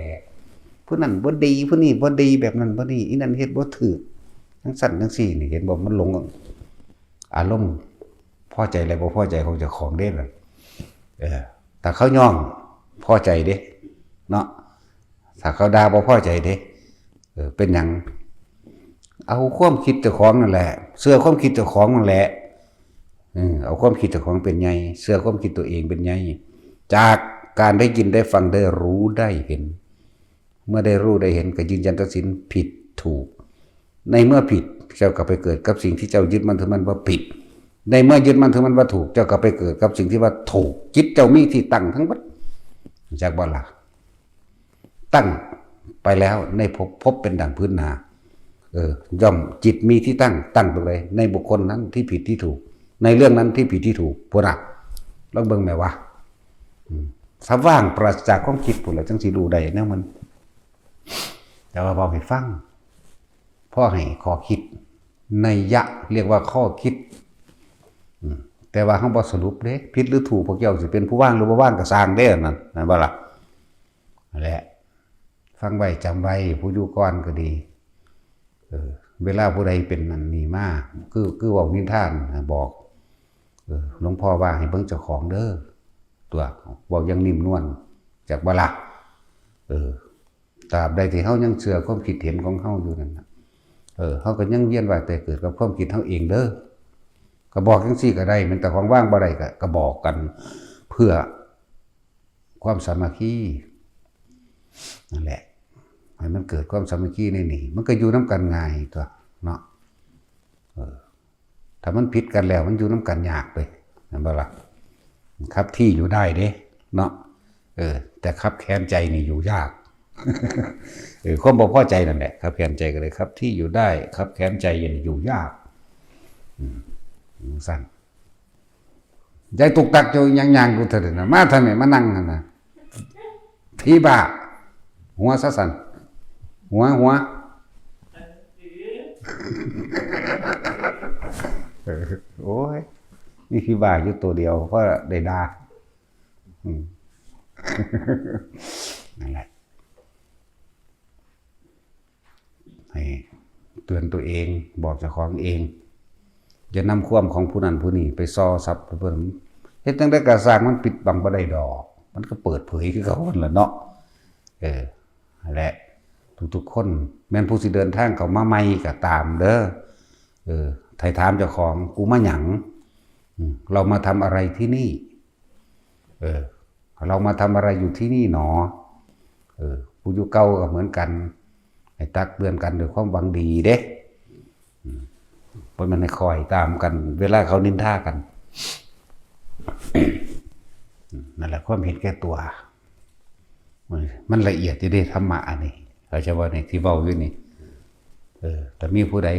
ผู้นั้นบ่ดีผู้นี้บ่ดีแบบนั้นบ่นี่อีนั่นเฮ็ดบ่ถูกทั้งสั่นทั้งสี่นี่เห็นบ่มันหลงอารมณ์พอใจอะไรบ่พอใจของเจ้าของเด้ล่ะแต่เขาย่อมพอใจเด้เนาะถ้าเขาด่าบ่พอใจเด้เป็นหยังเอาความคิดเจ้าของนั่นแหละเชื่อความคิดเจ้าของนั่นแหละเอาความคิดเจ้าของเป็นไงเชื่อความคิดตัวเองเป็นไงจากการได้ยินได้ฟังได้รู้ได้เห็นเมื่อได้รู้ได้เห็นก็ยืนยันตัดสินผิดถูกในเมื่อผิดเจ้าก็ไปเกิดกับสิ่งที่เจ้ายึดมั่นถือมั่นว่าผิดในเมื่อยึดมั่นถือมั่นว่าถูกเจ้าก็ไปเกิดกับสิ่งที่ว่าถูกจิตเจ้ามีที่ตั้งทั้งหมดจากบ่ล่ะตั้งไปแล้วในพบเป็นดั่งพื้นนาย่อมจิตมีที่ตั้งตรงไหนในบุคคลนั้นที่ผิดที่ถูกในเรื่องนั้นที่ผิดที่ถูกพวกน่ะลองเบิ่งแม่ว่าถ้าว่างปราศจากความคิดพุ่นแล้วจังสิรู้ได้แนวมันแต่ว่าพอให้ฟังพ่อให้ข้อคิดนัยยะเรียกว่าข้อคิดแต่ว่าเฮาบ่สรุปเด้ผิดหรือถูกพวกเจ้าสิเป็นผู้ว่างหรือบ่ว่างก็สร้างเด้นั่นบ่ล่ะนั่นแหละฟังไว้จำไว้ผู้อยู่ก่อนก็ดีเวลาผู้ใดเป็นนั่นนี่มาคือเว้านิทานบอกหลวงพ่อว่าให้เบิ่งเจ้าของเด้อตัวบอกยังนิ่มนวลจากบ่ล่ะตราบใดที่เฮายังเชื่อความคิดเห็นของเฮาอยู่นั่นน่ะเฮาก็ยังเวียนว่ายแต่เกิดกับความคิดเฮาเองเด้อก็บอกจังซี่ก็ได้มันแต่ของว่างบ่ได้ก็บอกกันเพื่อความสามัคคีนั่นแหละให้มันเกิดความสามัคคีในนี่มันก็อยู่นำกันง่ายตัวเนาะถ้ามันผิดกันแล้วมันอยู่นำกันยากเลยนั่นบ่ล่ะครับที่อยู่ได้เด้เนาะแต่ครับแค้นใจนี่อยู่ยากความบ่พอใจนั่นแหละครับแค้นใจก็เลยครับที่อยู่ได้ครับแค้นใจอยู่ยากสั่นใจตุกตักอยู่ยังๆกูเถิดนะมาทำไมมานั่งนั่นน่ะพี่บ้าหัวซะสั่นหัวโอ้ยนี่พี่บ้าอยู่ตัวเดียวเพราะได้ด่านั่นแหละให้เตือนตัวเองบอกเจ้าของเองอย่านำความของผู้นั้นผู้นี้ไปซ้อซับเพิ่นเฮ็ดจังได๋ก็สร้างมันปิดบังบ่ได้ดอกมันก็เปิดเผยคือเขาหั่นล่ะเนาะนั่นแหละทุกๆคนแม่นผู้สิเดินทางเข้ามาใหม่ก็ตามเด้อไถ่ถามเจ้าของกูมาหยังเรามาทำอะไรที่นี่เรามาทำอะไรอยู่ที่นี่หนอผู้อยู่เก่าก็เหมือนกันให้ตักเตือนกันด้วยความหวังดีเด้เพราะมันให้คอยตามกันเวลาเขานินทากันนั่นแหละความเห็นแก่ตัวมันละเอียดที่ได้ธรรมะอันนี้เขาจะว่าในที่เว้าอยู่นี่แต่มีผู้ใด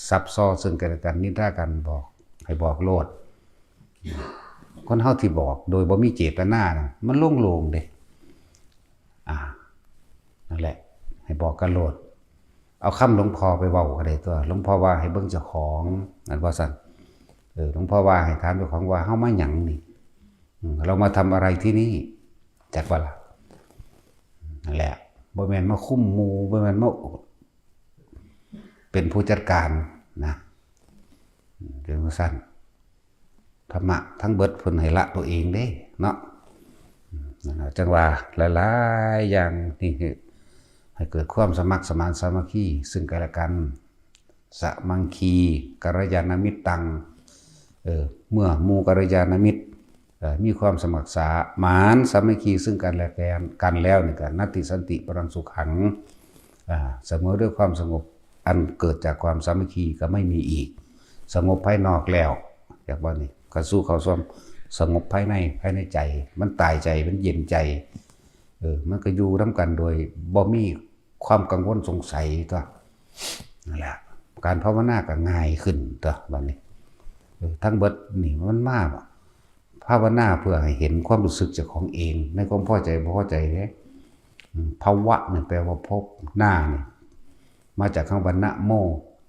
ซับซ้อซึ่งกันและกันนินทากันบอก ให้บอกโลดคนเฮาที่บอกโดยบ่มีเจตนานะมันโล่งๆเด้นั่นแหละให้บอกกันโลดเอาคำหลวงพ่อไปเว้าก็ได้ตัวหลวงพ่อว่าให้เบิ่งเจ้าของนั่นว่าซั่นหลวงพ่อว่าให้ถามเจ้าของว่าเฮามาหยังนี่เรามาทำอะไรที่นี่จักว่าล่ะนั่นแหละบ่แม่นมาคุ้มหมู่บ่แม่นมาเป็นผู้จัดการนะเรื่องสั้นธรรมะทั้งเบิดเพิ่นให้ละตัวเองเด้เนาะจังว่าหลายๆอย่างนี่คือให้เกิดความสมัครสมานสามัคคีซึ่งกันและกันสมังคีกัลยาณมิตรตังเมื่อหมู่กัลยาณมิตรมีความสมัครสมานสามัคคีซึ่งกันและกันแล้วนี่ก็นัตติสันติปรังสุขังเสมอด้วยความสงบอันเกิดจากความสามัคคีก็ไม่มีอีกสงบภายนอกแล้วอยากว่านี่ก็สู้เขาซ้อมสงบภายในใจมันตายใจมันเย็นใจมันก็อยู่ร่วมกันโดยบ่มีความกังวลสงสัยตัวนั่นแหละการภาวนาก็ง่ายขึ้นตัววันนี้ทั้งเบิดนี่มันมากภาวนาเพื่อให้เห็นความรู้สึกจากของเองในความพอใจบ่พอใจเนี่ยภาวะเนี่ยแปลว่าพบหน้าเนี่ยมาจากคำว่านะโม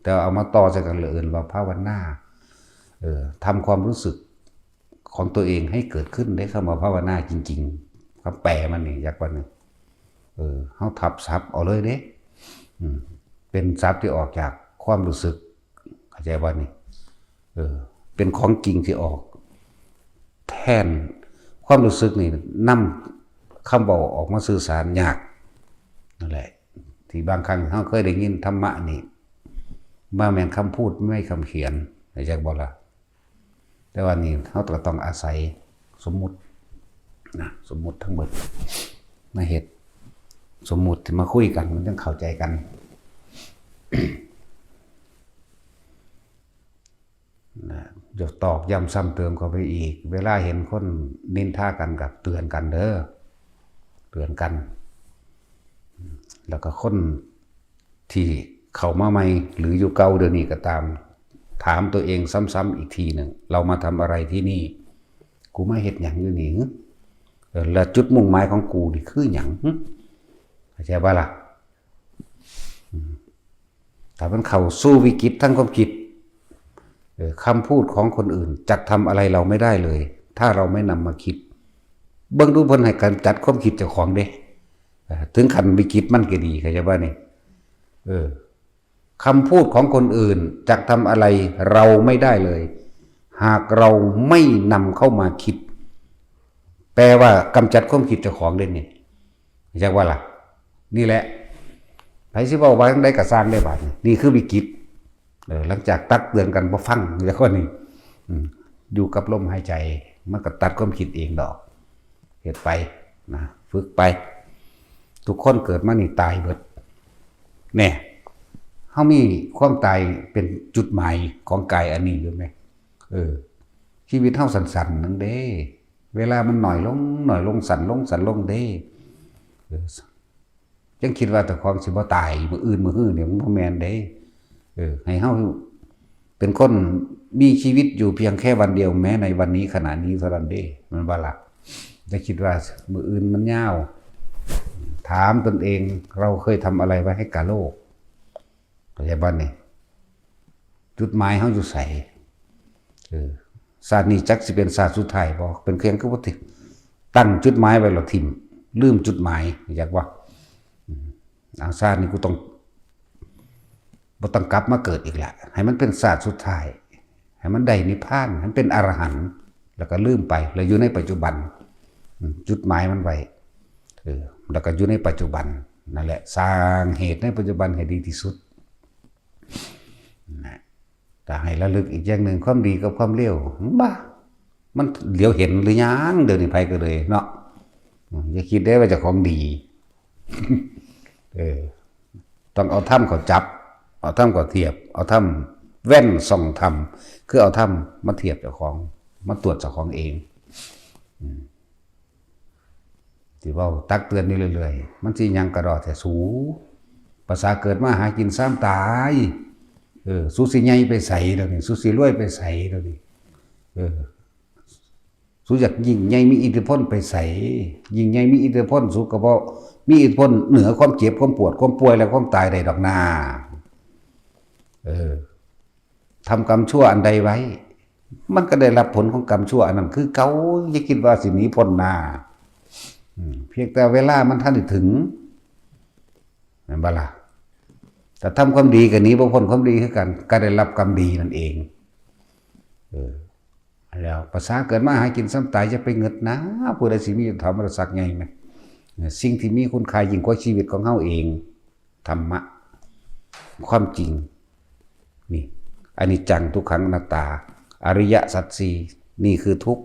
แต่เอามาต่อจากกันเลยอื่นว่าภาวนาทำความรู้สึกของตัวเองให้เกิดขึ้นได้คำว่าภาวนาจริงๆคำแปลมันนี่อยากว่านึงเขาทับศัพท์เอาเลยเด้เป็นศัพท์ที่ออกจากความรู้สึกเข้าใจว่านี่เป็นของจริงที่ออกแทนความรู้สึกนี่นำคำบอกออกมาสื่อสารยากนั่นแหละที่บางครั้งเขาเคยได้ยินธรรมะนี่มาแม่นคำพูดไม่คำเขียนเข้าใจบ่ล่ะแต่ว่านี่เขาต้องอาศัยสมมุตินะสมมุติทั้งหมดมาเหตุสมมุติที่มาคุยกันมันต้องเข้าใจกัน จะตอกย้ำซ้ำเติมเข้าไปอีกเวลาเห็นคนนินทากันกับเตือนกันเด้อเตือนกันแล้วก็คนที่เข้ามาใหม่หรืออยู่เก่าเดี๋ยวนี้ก็ตามถามตัวเองซ้ำๆอีกทีหนึ่งเรามาทำอะไรที่นี่กูมาเฮ็ดหยังอยู่นี่แล้วจุดมุ่งหมายของกูนี่คือหยังเข้าใจป่ะล่ะถ้ามันเข้าสู้วิกฤตทั้งความคิดคำพูดของคนอื่นจักทำอะไรเราไม่ได้เลยถ้าเราไม่นำมาคิดเบิ่งดูเพิ่นให้การจัดความคิดเจ้าของเด้ถึงขั้นวิกฤตมันก็ดีเข้าใจป่ะนี่คำพูดของคนอื่นจักทำอะไรเราไม่ได้เลยหากเราไม่นำเข้ามาคิดแปลว่ากำจัดความคิดเจ้าของเด่นนี่เข้าใจว่าล่ะนี่แหละไผสิเว้าว่าจังได๋ก็สร้างได้บาดนี่คือวิกฤตหลังจากตักเตือนกันบ่ฟังแล้วก็นี่อยู่กับลมหายใจมันก็ตัดความคิดเองดอกเฮ็ดไปนะฝึกไปทุกคนเกิดมานี่ตายเบิดแน่เฮามีความตายเป็นจุดหมายของกายอันนี้อยู่ไหมชีวิตเฮาสั้นๆนั่นเด้เวลามันหน่อยลงสั่นลงเด้ยังคิดว่าแต่ของสิบ่ตายมื้ออื่นมื้อฮื้อเนี่ยมันบ่แม่นเด้ให้เฮาเป็นคนมีชีวิตอยู่เพียงแค่วันเดียวแม้ในวันนี้ขณะนี้เท่านั้นเด้มันบ่ล่ะจะคิดว่ามื้ออื่นมันยาวถามตนเองเราเคยทำอะไรไว้ให้กับโลกเข้าใจบ่นี่จุดหมายเฮาอยู่ไสศาสตร์นี้จักสิเป็นศาสตร์สุดท้ายบ่เป็นเพียงคือบ่ติตั้งจุดหมายไว้แล้วทิ่มลืมจุดหมายอยากว่าศาสตร์นี้กูต้องบ่ต้องกลับมาเกิดอีกละให้มันเป็นศาสตร์สุดท้ายให้มันได้นิพพานให้มันเป็นอรหันต์แล้วก็ลืมไปแล้วอยู่ในปัจจุบันจุดหมายมันไว้แล้วก็อยู่ในปัจจุบันนั่นแหละสร้างเหตุในปัจจุบันให้ดีที่สุดนะแต่ให้ระลึกอีกอย่างหนึ่งความดีกับความเลวบ้ามันเหลียวเห็นหรือยังเดี๋ยวนี้ไปก็เลยเนาะอย่าคิดได้ว่าจะของดี ต้องเอาถ้ำเขาจับเอาถ้ำเขาเทียบเอาถ้ำแว่นส่องถ้ำคือเอาถ้ำมาเทียบเจ้าของมาตรวจเจ้าของเองที่ว่าตักเตือนนี่เรื่อยๆมันสิยังกระดอแต่สูภาษาเกิดมาหากินซ้ำตายสู้สิใหญ่ไปใส่เดี๋ยวนี้สู้สิรวยไปใส่เดี๋ยวนี้ เออสู้อยากยิ่งใหญ่มีอิทธิพลไปใส่ยิ่งใหญ่มีอิทธิพลสู้ก็บ่มีอิทธิพลเหนือความเจ็บความปวดความป่วยและความตายได้ดอกนาทำกรรมชั่วอันใดไว้มันก็ได้รับผลของกรรมชั่วอันนั้นคือเขาอย่าคิดว่าสิหนีพ้นหน้าเพียงแต่เวลามันท่านได้ถึงนั่นบ่ล่ะแต่ทำความดีกับนี้บ่พ้นความดีคือกันก็ได้รับกรรมดีนั่นเองแล้วภาษาเกิดมาหากินซ้ำตายจะไปเงิดนะผู้ใดสิมีธรรมรสักไงไหมสิ่งที่มีคุณค่ายิ่งกว่าชีวิตของเฮาเองธรรมะความจริงนี่อนิจจังทุกขังอนัตตาอริยสัจสี่นี่คือทุกข์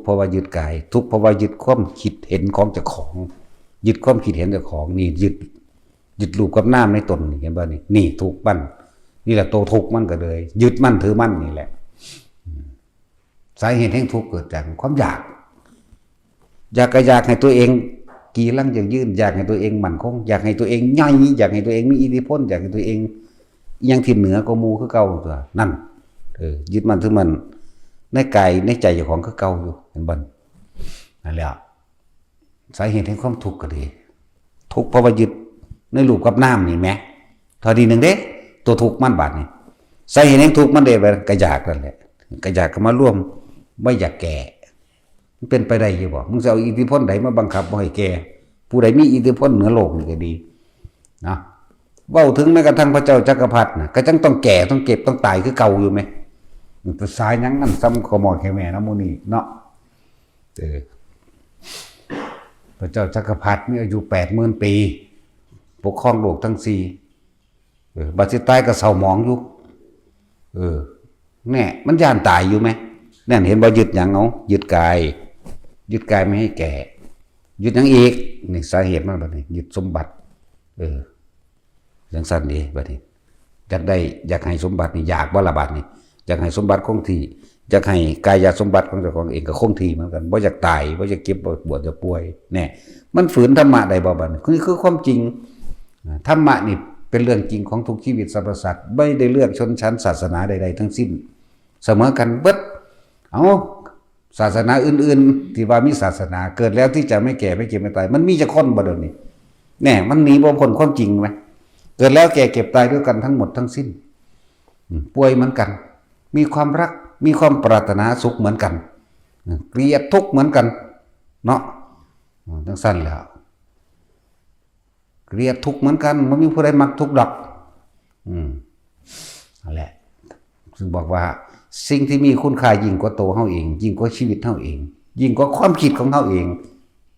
เพราะว่ายึดกายทุกข์เพราะว่ายึดความคิดเห็นของเจ้าของยึดความคิดเห็นเจ้าของนี่ยึดรูปกับนามในตนเห็นบ่นี่ทุกข์มันนี่แหละตัวทุกข์มันก็เลยยึดมั่นถือมั่นนี่แหละสาเหตุแห่งทุกข์เกิดจากความอยากให้ตัวเองกีรังอย่างยืนอยากให้ตัวเองมั่นคงอยากให้ตัวเองใหญ่อยากให้ตัวเองมีอิทธิพลอยากให้ตัวเองยังที่เหนือกว่าหมู่คือเก่าตัวนั่นยึดมั่นถือมั่นในกายในใจเจ้าของคือเก่าอยู่เห็นบ่นั่นแหละสาเหตุแห่งความทุกข์ก็ดีทุกข์เพราะว่ายึดในรูปกับนามนี่แหมเท่าทีนึงเด้ตัวทุกข์มันบาดนี่สาเหตุแห่งทุกข์มันได้ไปกระยากนั่นแหละกระยากก็มาร่วมไม่อยากแก่มันเป็นไปได้อยู่บ่มึงจะเอาอิทธิพลใดมาบังคับบ่ให้แก่ผู้ใดมีอิทธิพลเหนือโลกนี่ก็ดีนะเว้าถึงแม้กระทั่งพระเจ้าจักรพรรดิน่ะก็จังต้องแก่ต้องเก็บต้องตายคือเก่าอยู่มั้ยภาษาหยังนั่นซ้ำขอหมอแค่แม่นำหมู่นี้เนาะพระเจ้าจักรพรรดิมีอายุ 80,000 ปีปกครองโลกทั้ง4บัดสิตายก็เศร้าหมองอยู่แน่มันย่านตายอยู่มั้ยนั่นเห็นบ่ยึดหยังเอายึดกายไม่ให้แก่ยึดหยังอีกนี่สาเหตุมันบัดนี้ยึดสมบัติจังซั่นดีบัดนี้อยากให้สมบัตินี่อยากบ่ละบัดนี้อยากให้สมบัติคงที่อยากให้กายสมบัติของเจ้าของเองก็คงที่เหมือนกันบ่อยากตายบ่อยากเก็บบ่ปวดจะป่วยแน่มันฝืนธรรมะได้บ่บัดนี้คือความจริงธรรมะนี่เป็นเรื่องจริงของทุกชีวิตสรรพสัตว์ไม่ได้เลือกชนชั้นศาสนาใดๆทั้งสิ้นเสมอกันเบิดศาสนาอื่นๆที่ว่ามีศาสนาเกิดแล้วที่จะไม่แก่ไม่เจ็บไม่ตายมันมีจะคนบ่เดี๋ยวนี้แน่มันหนีบ่พ้นความจริงมั้ยเกิดแล้วแก่เก็บตายด้วยกันทั้งหมดทั้งสิ้นป่วยเหมือนกันมีความรักมีความปรารถนาสุขเหมือนกันเกลียดทุกข์เหมือนกันเนาะจังซั่นแล้วเกลียดทุกข์เหมือนกันบ่มีผู้ใดมักทุกข์ดอกนั่นแหละซึ่งบอกว่าสิ่งที่มีคุณค่ายิ่งกว่าตัวเฮาเองยิ่งกว่าชีวิตเฮาเองยิ่งกว่าความคิดของเฮาเอง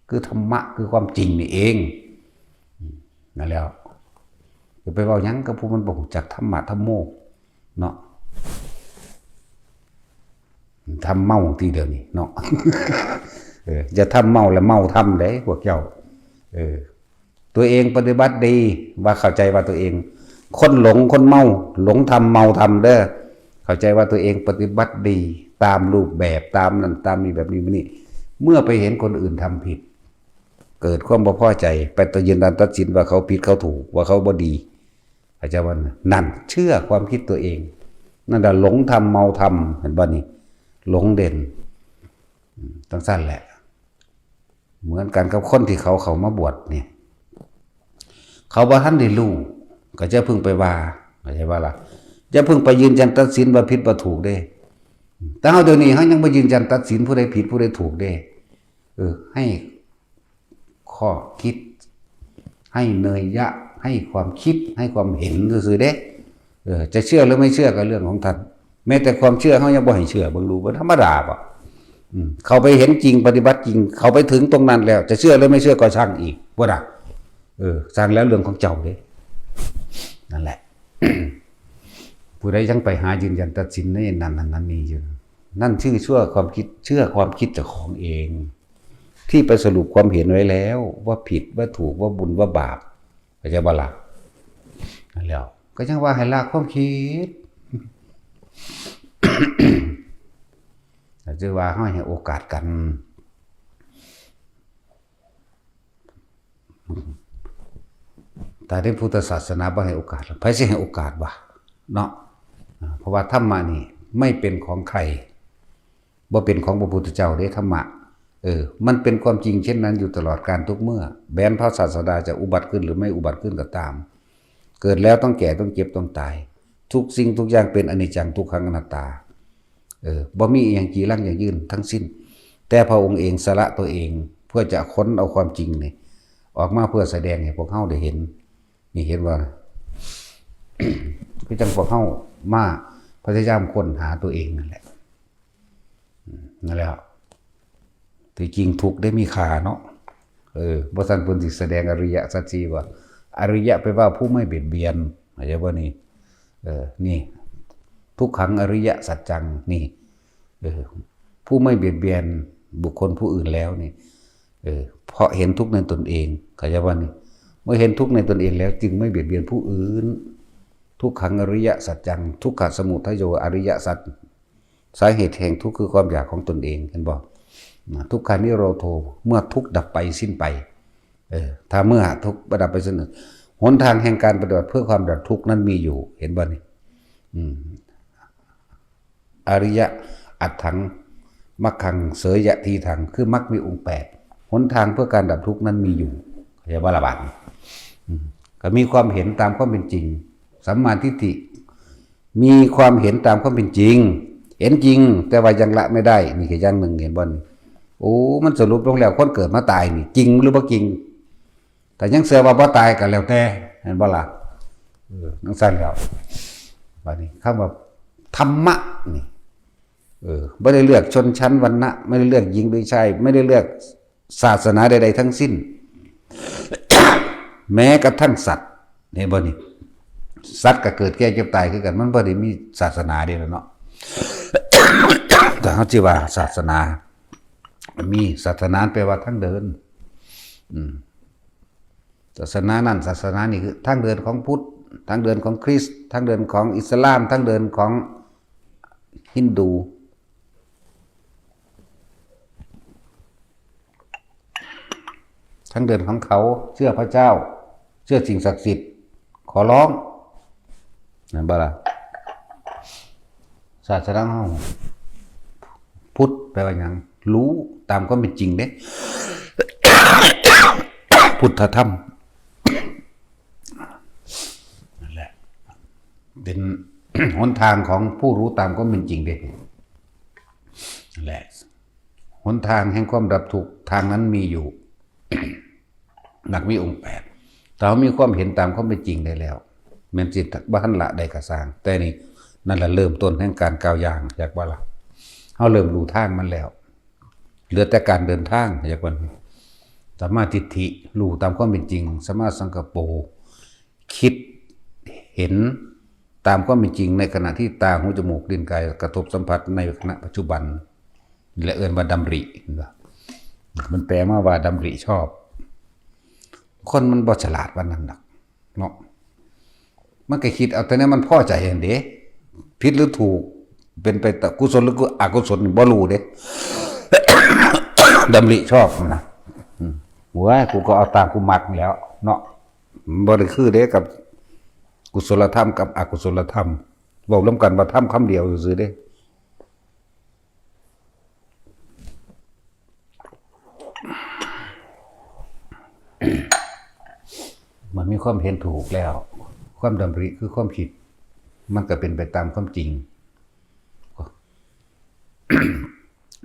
คือธรรมะคือความจริงนี่เองนั่นแล้วอย่าไปเว้าหยังกับผู้มันบ่รู้จักธรรมะธรรมโมเนาะทำเมาทีเดียวนี่เนาะอย่าทำเมาแล้วเมาทำเด้พวกเจ้าตัวเองปฏิบัติดีว่าเข้าใจว่าตัวเองคนหลงคนเมาหลงทำเมาทำเด้อเข้าใจว่าตัวเองปฏิบัติดีตามรูปแบบตามนั้นตามนี้แบบนี้นี่เมื่อไปเห็นคนอื่นทำผิดเกิดความบ่พอใจไปยืนยันตัดสินว่าเขาผิดเขาถูกว่าเขาบ่ดีอาจารย์ว่านั่นเชื่อความคิดตัวเองนั่นแหละหลงทำเมาทำเห็นบ่นี่หลงเด่นทั้งสั้นแหละเหมือนกันกับคนที่เขามาบวชเนี่ยเขาบ่ทันได้รู้ก็จะพึ่งไปว่าไม่ใช่ว่าล่ะจะพึ่งไปยืนยันตัดสินว่าผิดว่าถูกเด้แต่เฮาเดี๋ยวนี้เฮายังบ่ยืนยันตัดสินผู้ใดผิดผู้ใดถูกเด้ให้ข้อคิดให้เนยยะให้ความคิดให้ความเห็นซื่อๆเด้จะเชื่อหรือไม่เชื่อก็เรื่องของท่านแม้แต่ความเชื่อเขายังบ่ให้เชื่อเบิ่งดูว่าธรรมดาป่ะเขาไปเห็นจริงปฏิบัติจริงเขาไปถึงตรงนั้นแล้วจะเชื่อหรือไม่เชื่อก็ช่างอีกบ่ได้ช่างแล้วเรื่องของเจ้าเด้นั่นแหละ ผู้ใดยังไปหายืนยันตัดสินในนั้นนี่อยู่นั่นชื่อความคิดเชื่อความคิดเจ้าของเองที่ไปสรุปความเห็นไว้แล้วว่าผิดว่าถูกว่าบุญว่าบาปเข้าใจบ่ล่ะนั่นแล้วก็ยังว่าให้ละความคิดจะว่าให้โอกาสกันแต่ในพุทธศาสนาบ่ให้โอกาสไผสิให้โอกาสวะเนาะเพราะว่าธรรมะนี่ไม่เป็นของใคร บ่เป็นของพระพุทธเจ้าเด้ธรรมะมันเป็นความจริงเช่นนั้นอยู่ตลอดการทุกเมื่อแม้นพระศาสดาจะอุบัติขึ้นหรือไม่อุบัติขึ้นก็ตามเกิดแล้วต้องแก่ต้องเจ็บต้องตายทุกสิ่งทุกอย่างเป็นอนิจจังทุกขังอนัตตาบ่มีอย่างจีรังอย่างยืนทั้งสิ้นแต่พระองค์เองสละตัวเองเพื่อจะค้นเอาความจริงนี่ออกมาเพื่อแสดงให้พวกเฮาได้เห็นนี่เห็นว่า คือจังพวกเฮามาพยายามค้นหาตัวเองนั่นแหละนั่นแหละที่จริงทุกข์ได้มีค่าเนาะบ่ซั่นเพิ่นสิแสดงอริยสัจสี่ว่าอริยะแปลว่าผู้ไม่เบียดเบียนเข้าใจบ่นี่นี่ทุกขังอริยสัจจังนี่ผู้ไม่เบียดเบียนบุคคลผู้อื่นแล้วนี่เพราะเห็นทุกข์ในตนเองเข้าใจบ่นี่เมื่อเห็นทุกข์ในตนเองแล้วจึงไม่เบียดเบียนผู้อื่นทุกขังอริยสัจจังทุกขสมุทัยโยอริยสัจสาเหตุแห่งทุกข์คือความอยากของตนเองเห็นบ่ทุกขานิโรโธเมื่อทุกข์ดับไปสิ้นไปถ้าเมื่อทุกข์ดับไปสิ้นหนทางแห่งการปฏิบัติเพื่อความดับทุกข์นั้นมีอยู่เห็นบ่นี่อริยะอัตถังมรรคังเสยยะทีถังคือมรรคมีองค์8หนทางเพื่อการดับทุกข์นั้นมีอยู่อย่าว่าละบาดก็มีความเห็นตามความเป็นจริงสัมมาทิฏฐิมีความเห็นตามความเป็นจริงเห็นจริงแต่ว่ายังละไม่ได้นี่คืออย่างหนึ่งเห็นบ่นี่โอ้มันสรุปลงแล้วคนเกิดมาตายนี่จริงหรือบ่จริงแต่ยังเชื่อว่าบ่ตายก็แล้วแต่เห็นบ่ล่ะนั่นซั่นแล้วบัดนี้คำว่าธรรมะนี่ไม่ได้เลือกชนชั้นวรรณะไม่ได้เลือกหญิงหรือชายไม่ได้เลือกศาสนาใดๆทั้งสิ้น แม้กระทั่งสัตว์เห็นบ่นี่สัตว์ก็เกิดแก่เจ็บตายคือกันมันบ่ได้มีศาสนาเดียวเนาะ แต่เขาชื่อว่าศาสนามีศาสนาแปลว่าทางเดินศาสนานั่นศาสนานี่คือทางเดินของพุทธทางเดินของคริสต์ทางเดินของอิสลามทางเดินของฮินดูทางเดินของเขาเชื่อพระเจ้าเชื่อสิ่งศักดิ์สิทธิ์ขอร้องนั่นบ่ล่ะศาสนาของพุทธแปลว่าหยังรู้ตามความเป็นจริงเด้ พุทธธรรมนั่นแหละเป็น หนทางของผู้รู้ตามความเป็นจริงเด้นั่นแหละหนทางแห่งความดับทุกข์ทางนั้นมีอยู่ หนักมีองค์8แต่เขามีความเห็นตามความเป็นจริงได้แล้วแม้นจิตบ้านละได้กระสร้างแต่นี่นั่นแหละเริ่มต้นแห่งการก้าวย่างจากว่าละเขาเริ่มรู้ทางมันแล้วเหลือแต่การเดินทางจากวันสัมมาทิฏฐิรู้ตามความเป็นจริงสัมมาสังกัปโปคิดเห็นตามความเป็นจริงในขณะที่ตาหูจมูกลิ้นกายกระทบสัมผัสในขณะปัจจุบันและเอิ้นว่าดำริมันแปลมาว่าดำริชอบคนมันบ่ฉลาดวันนั้นหรอกเนาะมันก็คิดเอาแต่นี้มันพอใจอย่างเด้ผิดหรือถูกเป็นไปแต่กุศลหรืออกุศลบ่รู้เด้ ดำริชอบนะหัวกูก็เอาตามกูมักแล้วเนาะบ่ได้คือเด้กับกุศลธรรมกับอกุศลธรรมเว้าร่วมกันว่าธรรมคำเดียวซื่อๆเด้มันมีความเห็นถูกแล้วความดำริคือความผิดมันก็เป็นไปตามความจริง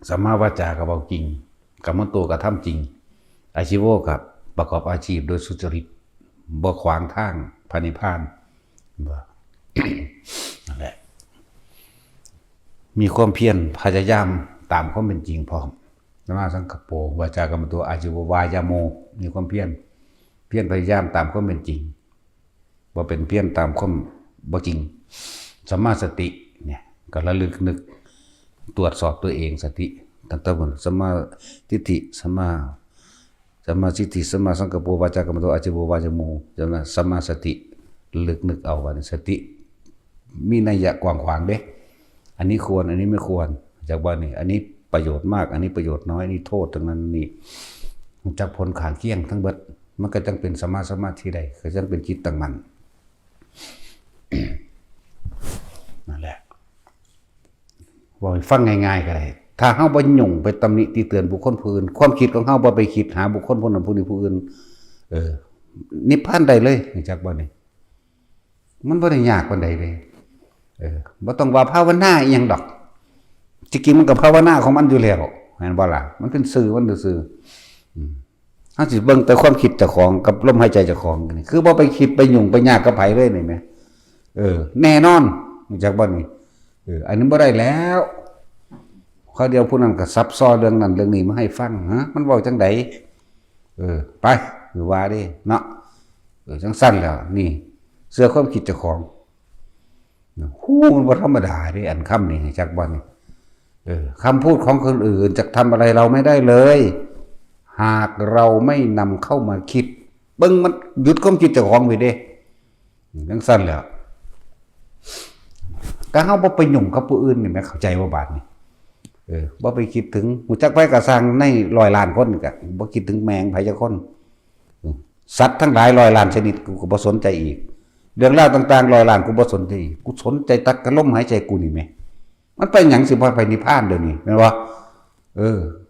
สัมมาวาจาก็เว้าจริงกัมมันโตก็ทำจริงอาชีโวกับประกอบอาชีพโดยสุจริตบ่ขวางทางพระนิพพานบ่ นั่นแหละมีความเพียรพยายามตามความเป็นจริงพร้อมสัมมาสังกัปโปวาจากัมมันโตอาชีววายาโมมีความเพียรพยายามตามความเป็นจริงบ่เป็นเพียรตามความบ่จริงสัมมาสติเนี่ยก็ระลึกนึกตรวจสอบตัวเองสติตั้งแต่บนสัมมาทิฏฐิสัมมาทิฏฐิสัมมาสังกัปโปวาจากัมมันโตอาชีววายาโมสัมมาสติระลึกนึกเอาว่าสติมีนัยยะกว้างขวางเด้อันนี้ควรอันนี้ไม่ควรจากว่านี่อันนี้ประโยชน์มากอันนี้ประโยชน์น้อยอันนี้โทษทั้งนั้นนี่จากผลข้างเคียงทั้งเบิดมันก็จังเป็นสมาธิใดก็จังเป็นจิตตั้งมั่น นั่นแหละบอกฟังง่ายๆก็ได้ ถ้าเฮาบ่ยุ่งไปตำหนิติเตือนบุคคลผู้อื่นความคิดของเฮาบ่ไปคิดหาบุคคลผู้นั้นผู้นี้ผู้อื่นนิพพานได้เลยรู้จักบ่นี่มันบ่ได้ยากปานใดเลยบ่ต้องว่าภาวนาอีหยังดอกจริงๆมันก็ภาวนาของมันอยู่แล้วแม่นบ่ล่ะมันเป็นสื่อมันซื่อเฮาสิเบิ่งแต่ความคิดเจ้าของกับลมหายใจเจ้าของนี่คือบ่ไปคิดไปยุ่งไปยากกับไผเลยนี่แหมแน่นอนรู้จักบ่นี่อันนี้บ่ได้แล้วข้อเดียวผู้นั้นก็ซับซ้อนเรื่องนั้นเรื่องนี้มาให้ฟังฮะมันเว้าจังไดไปหรือว่าดิเนาะจังสั้นแล้วนี่เสื้อความคิดเจ้าของมันบ่ธรรมดาเด้อันคำนี้จักบ่นี่คำพูดของคนอื่นจะทำอะไรเราไม่ได้เลยหากเราไม่นำเข้ามาคิดเบิ่งมันหยุดความคิดเจ้าของไว้เด้จังสั้นแล้วก็เฮาบ่ไปยุ่งกับผู้อื่นนี่แม่เข้าใจบ่บาดนี่บ่ไปคิดถึงหูจักไผก็สร้างใน100 ล้านคนก็บ่คิดถึงแมงไผจักคนสัตว์ทั้งหลาย100 ล้านชนิดกูก็บ่สนใจอีกเรื่องราวต่างๆ100 ล้านกูบ่สนใจอีกกูสนใจตักกะลมหายใจกูนี่แม่มันไปหยังสิบ่ไปนิพพานเดี๋ยวนี้แม่นบ่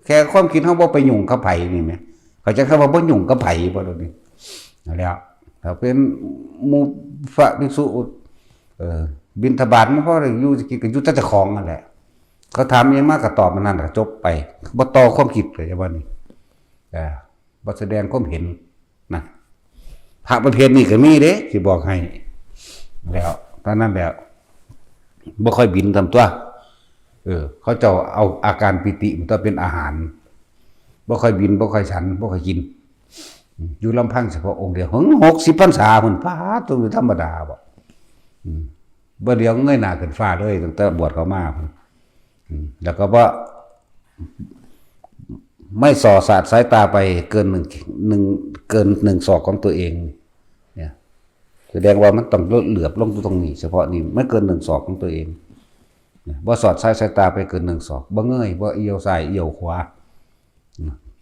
แค่ความคิดเฮาบ่ไปยุ่งกับไผนี่แม่เขาจะคำว่าบ่ยุ่งกับไผบ่เดี๋ยวนี้นั่นแหละถ้าเป็นหมู่พระภิกษุบิณฑบาตมันพอได้อยู่สิกินก็อยู่แต่เจ้าของนั่นแหละเขาถามเองมากก็ตอบมันนั่นก็จบไปบ่ต่อความคิดเลยว่านี่บ่แสดงความเห็นนะพระประเภทนี้ก็มีเด้สิบอกให้แล้วตอนนั้นแล้วบ่ค่อยบินทำตัวเขาเจ้าเอาอาการปิติมันต้องเป็นอาหารบ่ค่อยบินบ่ค่อยฉันบ่ค่อยกินอยู่ลำพังเฉพาะองค์เดียว60 พรรษาพุ่นฟ้าตัวธรรมดาบ่เดียวเงยหน้าขึ้นฟ้าเลยตั้งแต่บวชเข้ามาพุ่นแล้วก็ว่าไม่ส่อสาดสายตาไปเกิน1 ศอกของตัวเองเนี่ยแสดงว่ามันต้องเหลือบลงตรงนี้เฉพาะนี่ไม่เกิน1 ศอกของตัวเองบ่สอดสายตาไปเกิน1 ศอกบ่เงยบ่เอียวซ้ายเอียวขวา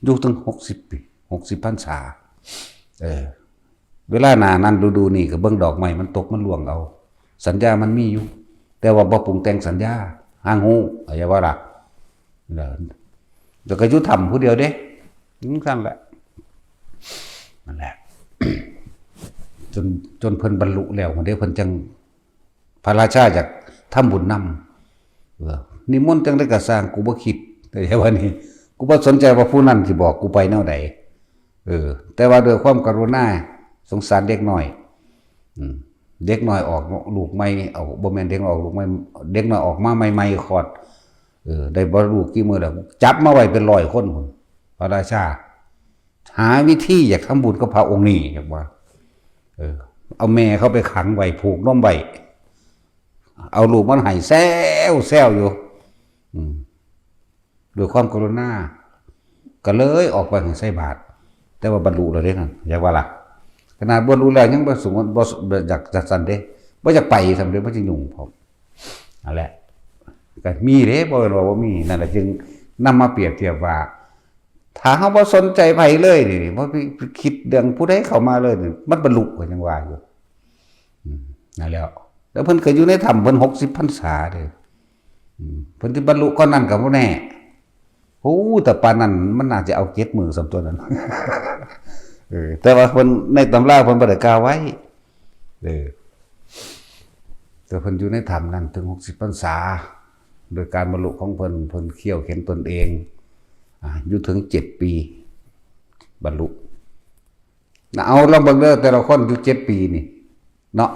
อยู่ถึง60 ปี60 พรรษาเวลาหน้านั้นฤดูนี่ก็เบิ่งดอกไม้มันตกมันร่วงเอาสัญญามันมีอยู่แต่ว่าบ่ปรุงแต่งสัญญาห่างหูอะไรว่าล่ะแล้วก็อยู่ทำผู้เดียวเด้สั่นแหละนั่นแหละจนเพิ่นบรรลุแล้วเดี๋ยวเพิ่นจังพระราชาอยากทำบุญนำนิมนต์จังได้ก็สร้างกูบ่คิดแต่ว่านี่กูบ่สนใจว่าผู้นั้นสิบอกกูไปแนวใดแต่ว่าด้วยความกรุณาสงสารเด็กน้อยเด็กน้อยออกลูกใหม่เอาบ่แม่นเด็กน้อยออกลูกใหม่เด็กน้อยออกมาใหม่ๆคลอดได้บ่รู้กี่มื้อแล้วจับมาไว้เป็น100 คนพุ่นพระราชาหาวิธีอยากทำบุญกับพระองค์นี้แบบว่าเอาแม่เขาไปขังไว้ผูกนมไว้เอาลูกมันให้แซวอยู่ด้วยความกรุณาก็เลยออกไปใส่บาตรแต่ว่าบรรลุแล้วเด้นั่นอยากว่าล่ะขนาดบรรลุแล้วยังบ่สูงบ่อยากจัดสั่นเด้บ่อยากไปสำเร็จบ่สิยุ่งพร้อมนั่นแหละก็มีเด้บ่ว่าบ่มีนั่นแหละจึงนำมาเปรียบเทียบว่าถ้าเฮาบ่สนใจไผเลยนี่บ่คิดเรื่องผู้ใดเข้ามาเลยนี่มันบรรลุก็ยังว่าอยู่นั่นแล้วเพิ่นเคยอยู่ในถ้ำเพิ่น60 พรรษาเด้เพิ่นสิบรรลุก่อนนั้นก็บ่แน่โอ้แต่ปานนั้นมันน่าจะเอา7 มื้อสำตัวนั้นแต่ว่าเพิ่นในตำราเพิ่นบ่ได้กล่าวไว้แต่เพิ่นอยู่ในถ้ำนั้นถึง60 พรรษาโดยการบรรลุของเพิ่นเขี่ยวเข็นตนเองอยู่ถึง7 ปีบรรลุเอาลองเบิ่งเด้อแต่ละคนอยู่7 ปีนี่เนาะ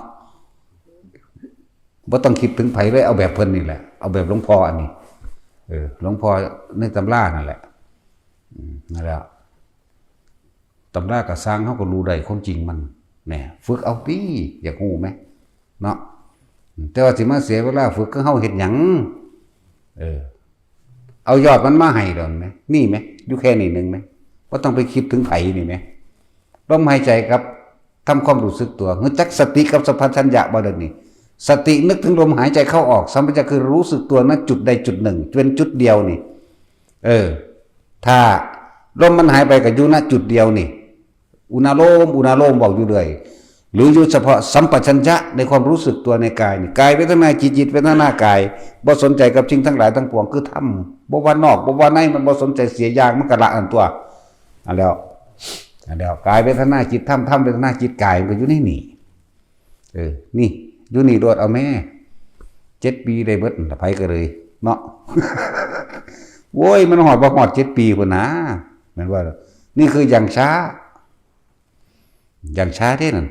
บ่ต้องคิดถึงไผเลยเอาแบบเพิ่นนี่แหละเอาแบบหลวงพ่ออันนี้หลวงพ่อในตำรานั่นแหละนั่นแหละตำราก็สร้างเฮาก็รู้ได้ความจริงมันแหน่ฝึกเอาติอยากฮู้มั้ยเนาะแต่ว่าสิมาเสียเวลาฝึกคือเฮาเฮ็ดหยังเอายอดมันมาให้ดอกมั้ยนี่มั้ยอยู่แค่นี้นึงมั้ยบ่ต้องไปคิดถึงไผนี่มั้ยลมหายใจครับทำความรู้สึกตัวรู้จักสติกับสัมปชัญญะบ่เด้นี่สตินึกถึงลมหายใจเข้าออกสัมปชัญญะคือรู้สึกตัวณจุดใดจุดหนึ่งเป็นจุดเดียวนี่ถ้าลมมันหายไปก็อยู่ณจุดเดียวนี่อุณาโลมบอกอยู่เลย หรืออยู่เฉพาะสัมปชัญญะในความรู้สึกตัวในกายนี่กายเวทนาจิตเวทนากายบ่สนใจกับสิ่งทั้งหลายทั้งปวงคือธรรมบ่ว่านอกบ่ว่าในมันบ่สนใจเสียอย่างมันก็ละอันตัวอันแล้วกายเวทนาจิตธรรมเวทนาจิตกายมันก็อยู่ในนี่นี่อยู่นี่โดดเอาแม่7 ปีได้เบิดไผก็เลยเนาะ โว้ยมันหอดบ่หอด7 ปีพุ่นนะแม่นว่านี่คืออย่างช้าเด้นั่น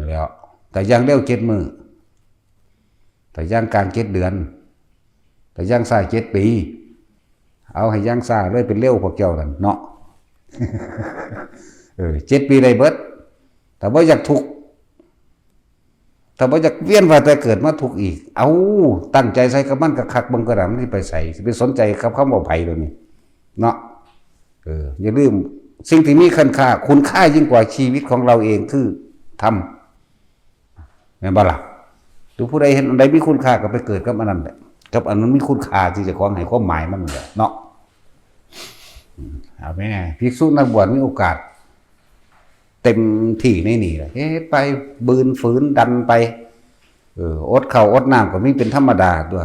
แล้วแต่ยังเร็ว7 มื้อแต่ยังกลาง7 เดือนแต่ยังซ่า7 ปีเอาให้ยังซ่าเลยเป็นเร็วพวกเจ้านั่นเนาะ 7 ปีได้เบิดแต่บ่อยากทุกข์แต่บ่อยากเวียนว่ายแต่เกิดมาทุกข์อีกเอาตั้งใจใส่กับมันคักๆเบิ่งกระดามันสิไปใส่สิไปสนใจกับคำว่าไผตัวนี้เนาะอย่าลืมสิ่งที่มีคุณค่ายิ่งกว่าชีวิตของเราเองคือธรรมแม่นบ่ล่ะดูผู้ใดเห็นอันใดมีคุณค่าก็ไปเกิดกับอันนั้นแหละกับอันนั้นมีคุณค่าที่จะของให้ความหมายมันแหละเนาะเอาแม่ภิกษุนักบวชมีโอกาสเต็มที่ในนี่แหละเฮ็ดไปบืนฝืนดันไปอดข้าวอดน้ำก็มีเป็นธรรมดาตัว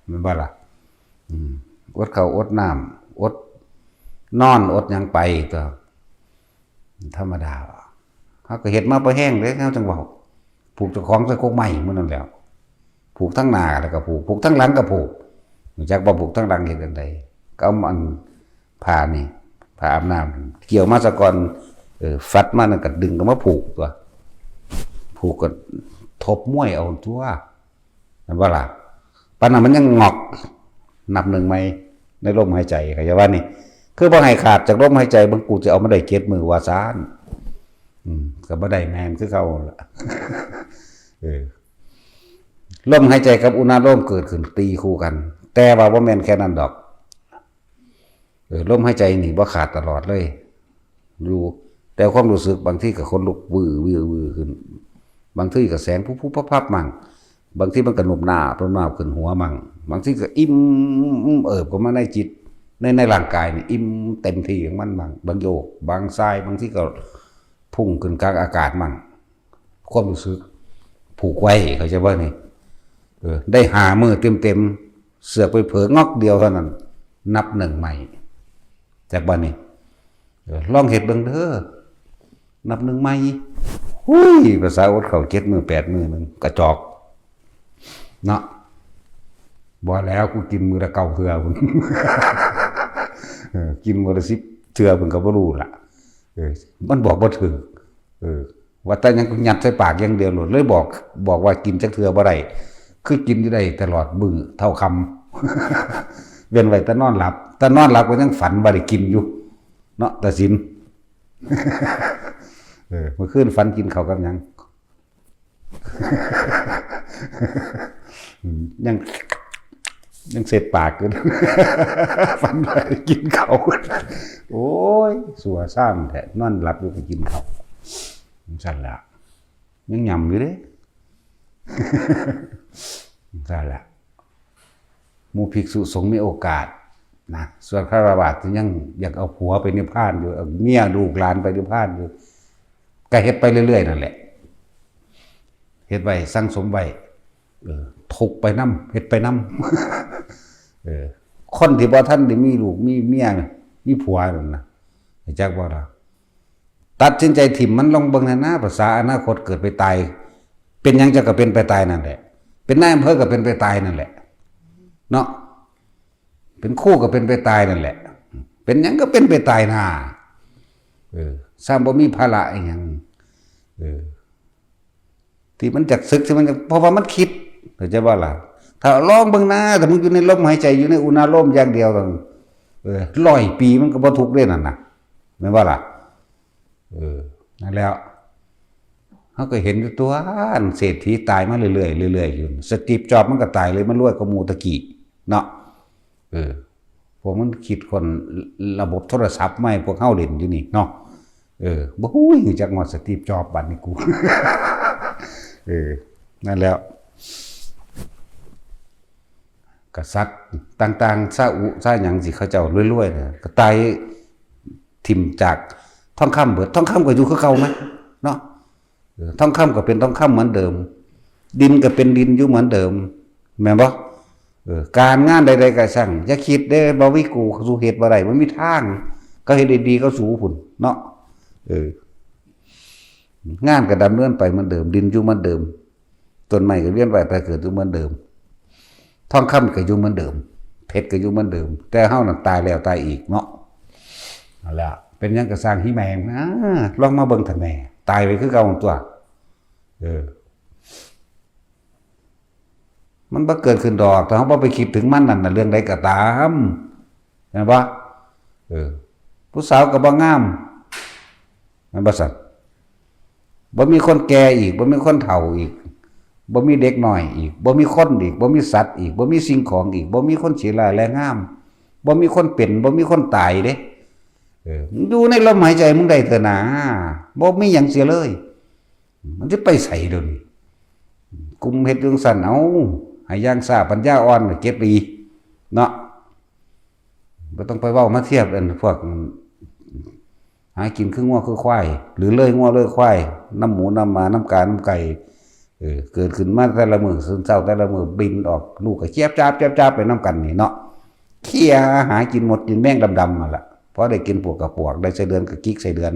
แม่นบ่ล่ะอดข้าวอดน้ำอดนอนอดหยังไปตัวธรรมดาเขาก็เฮ็ดมาบ่แห้งเลยเขาจังเว้าผูกเจ้าของใส่โคกไม้มื้อนั้นแล้วผูกทั้งหน้าแล้วก็ผูกทั้งหลังก็ผูกจักบ่ผูกทั้งหลังเฮ็ดจังได๋ก็เอาอันผ้านี่ผ้าอาบน้ำเกี่ยวมาซะก่อนฟัดมานั่นก็ดึงก็มาผูกตัวผูกก็ทบมวยเอาตัวนั่นว่าล่ะปานนั้นมันยังงอกนับหนึ่งใหม่ในลมหายใจก็อย่าว่านี่คือบ่ให้ขาดจากลมหายใจบางกูจะเอามาได้7 มื้อว่าซ่านก็บ่ได้แม่นคือเขาล่ะลมหายใจกับอุณาโลมเกิดขึ้นตีคู่กันแต่ว่าบ่แม่นแค่นั้นดอกลมหายใจนี่บ่ขาดตลอดเลยอยู่แต่ความรู้สึกบางทีก็คนลุกวือขึ้นบางทีก็แสงพุพับมั่งบางทีมันก็หนุบหน้าขึ้นหัวมั่งบางทีก็อิ่มก็มาในจิตในร่างกายนี่อิ่มเต็มที่ของมันมั่งบางโยกบางทรายบางทีก็พุ่งขึ้นกลางอากาศมั่งความรู้สึกผูกไว้เขาจะว่านี่ได้5 มื้อเต็มเสือกไปเผลองอกเดียวเท่านั้นนับหนึ่งใหม่จากบ้านนี้ลองเฮ็ดเบิ่งเด้อนับหนึ่งใหม่หุ้ยภาษาอดเข้า7 มื้อ8 มื้อนึงกระจอกเนาะบ่แล้วกูกินมื้อละ9 เทื่อพุ่น กินมื้อละ10 เทื่อเพิ่นก็บ่รู้ล่ะมันบอกบ่ถึงว่าแต่ยังยัดใส่ปากอย่างเดียวโลดเลยบอกว่ากินจักเทื่อบ่ได้คือกินอยู่ได้ตลอดมื้อเท่าคำ เว้นไว้แต่นอนหลับก็ยังฝันว่าได้กินอยู่เนาะตาสิน เมื่อคืนฝันกินข้าวกับหยัง ยังเสร็จปากกัน ฝันว่าได้กินข้าวโอ้ยสัวซ่ามแท้นอนหลับอยู่ไปกินข้าวสั่นละยังยำอยู่เด้ สั่นละหมู่ภิกษุสงฆ์มีโอกาสนะส่วนฆราวาสที่ยังอยากเอาผัวไปนิพพานอยู่เอาเมียลูกหลานไปนิพพานอยู่ก็เฮ็ดไปเรื่อยๆนั่นแหละเฮ็ดไว้สั่งสมไว้ทุกไปนำเฮ็ดไปนำคนที่บ่ทันได้มีลูกมีเมียมีผัวนั่นน่ะจักบ่ล่ะตัดสินใจถิ่มมันลองเบิ่งนะภาษาอนาคตเกิดไปตายเป็นหยังจะก็เป็นไปตายนั่นแหละเป็นนายอำเภอก็เป็นไปตายนั่นแหละเนาะเป็นคู่ก็เป็นไปตายนั่นแหละเป็นหยังก็เป็นไปตายหน้าสร้างบ่มีภาระอีหยังที่มันจักศึกที่มันเพราะว่ามันคิดเข้าใจบ่ล่ะถ้าลองเบิ่งหน้าถ้ามึงอยู่ในลมหายใจอยู่ในอุณาโลมอย่างเดียวต้อง100 ปีมันก็บ่ทุกข์เด้นั่นน่ะแม่นบ่ล่ะนั่นแล้วเขาก็เห็นอยู่ตัวเศรษฐีตายมาเรื่อยๆเรื่อยๆอยู่สตีฟจ็อบส์มันก็ตายเลยมันรวยกว่าหมู่ตะกี้เนาะพวกมันคิดคนระบบโทรศัพท์ไม่พวกเฮาเล่นอยู่นี่เนาะบ่ฮู้จักฮอดสตีฟจ็อบส์บัดนี้กู นั่นแล้วกษัตริย์ต่างๆซาหยังสิเขาเจ้ารวยๆเนี่ยก็ตายทิ่มจากทองคำเบิดทองคำก็อยู่คือเก่ามั้ยเนาะ ทองคำก็เป็นทองคำเหมือนเดิมดินก็เป็นดินอยู่เหมือนเดิมแม่นบ่การงานใดๆก็ช่างอย่าคิดได้บ่วิกูสู่เหตุบ่ได้มันมีทางก็เฮ็ดดีๆก็สู่พุ่นเนาะงานก็ดำเนินไปเหมือนเดิมดินอยู่เหมือนเดิมต้นไม้ก็เวียนว่ายตายเกิดอยู่เหมือนเดิมทองคำก็อยู่เหมือนเดิมเพชรก็อยู่เหมือนเดิมแต่เฮานั่นตายแล้วตายอีกเนาะนั่นแหละเป็นหยังก็สร้างหิแมงนะลองมาเบิ่งท่านแม่ตายไปคือเก่าตัวมันบ่เกิดขึ้นดอกแต่เฮาบ่ไปคิดถึงมันนั่นน่ะเรื่องใดก็ตามเห็นบ่ผู้สาวก็บ่งามแม่นบ่ซั่นบ่มีคนแก่อีกบ่มีคนเฒ่าอีกบ่มีเด็กน้อยอีกบ่มีคนอีกบ่มีสัตว์อีกบ่มีสิ่งของอีกบ่มีคนสิร้ายและงามบ่มีคนเป็นบ่มีคนตายเด้อยู่ในลมหายใจมึงได้เถอะนะบ่มีหยังเสียเลยมันจะไปไสเดี๋ยวนี้กุมเฮ็ดจังซั่นเอาให้ย่างซ่าปัญญาอ่อนเก็บดีเนาะบ่ต้องไปเว้ามาเทียบอันพวกหากินคืองัวคือควายหรือเลยงัวเลยควายน้ำหมูน้ำหมาน้ำกาน้ำไก่เกิดขึ้นมาแต่ละมื้อซึมเศร้าแต่ละมื้อบินออกลูกก็เจี๊ยบจ้าบไปน้ำกันนี่เนาะเคี่ยหากินหมดกินแมงดำๆนั่นแหละเพราะได้กินพวกกระปวกได้ไส้เดือนกับกิ๊กไส้เดือน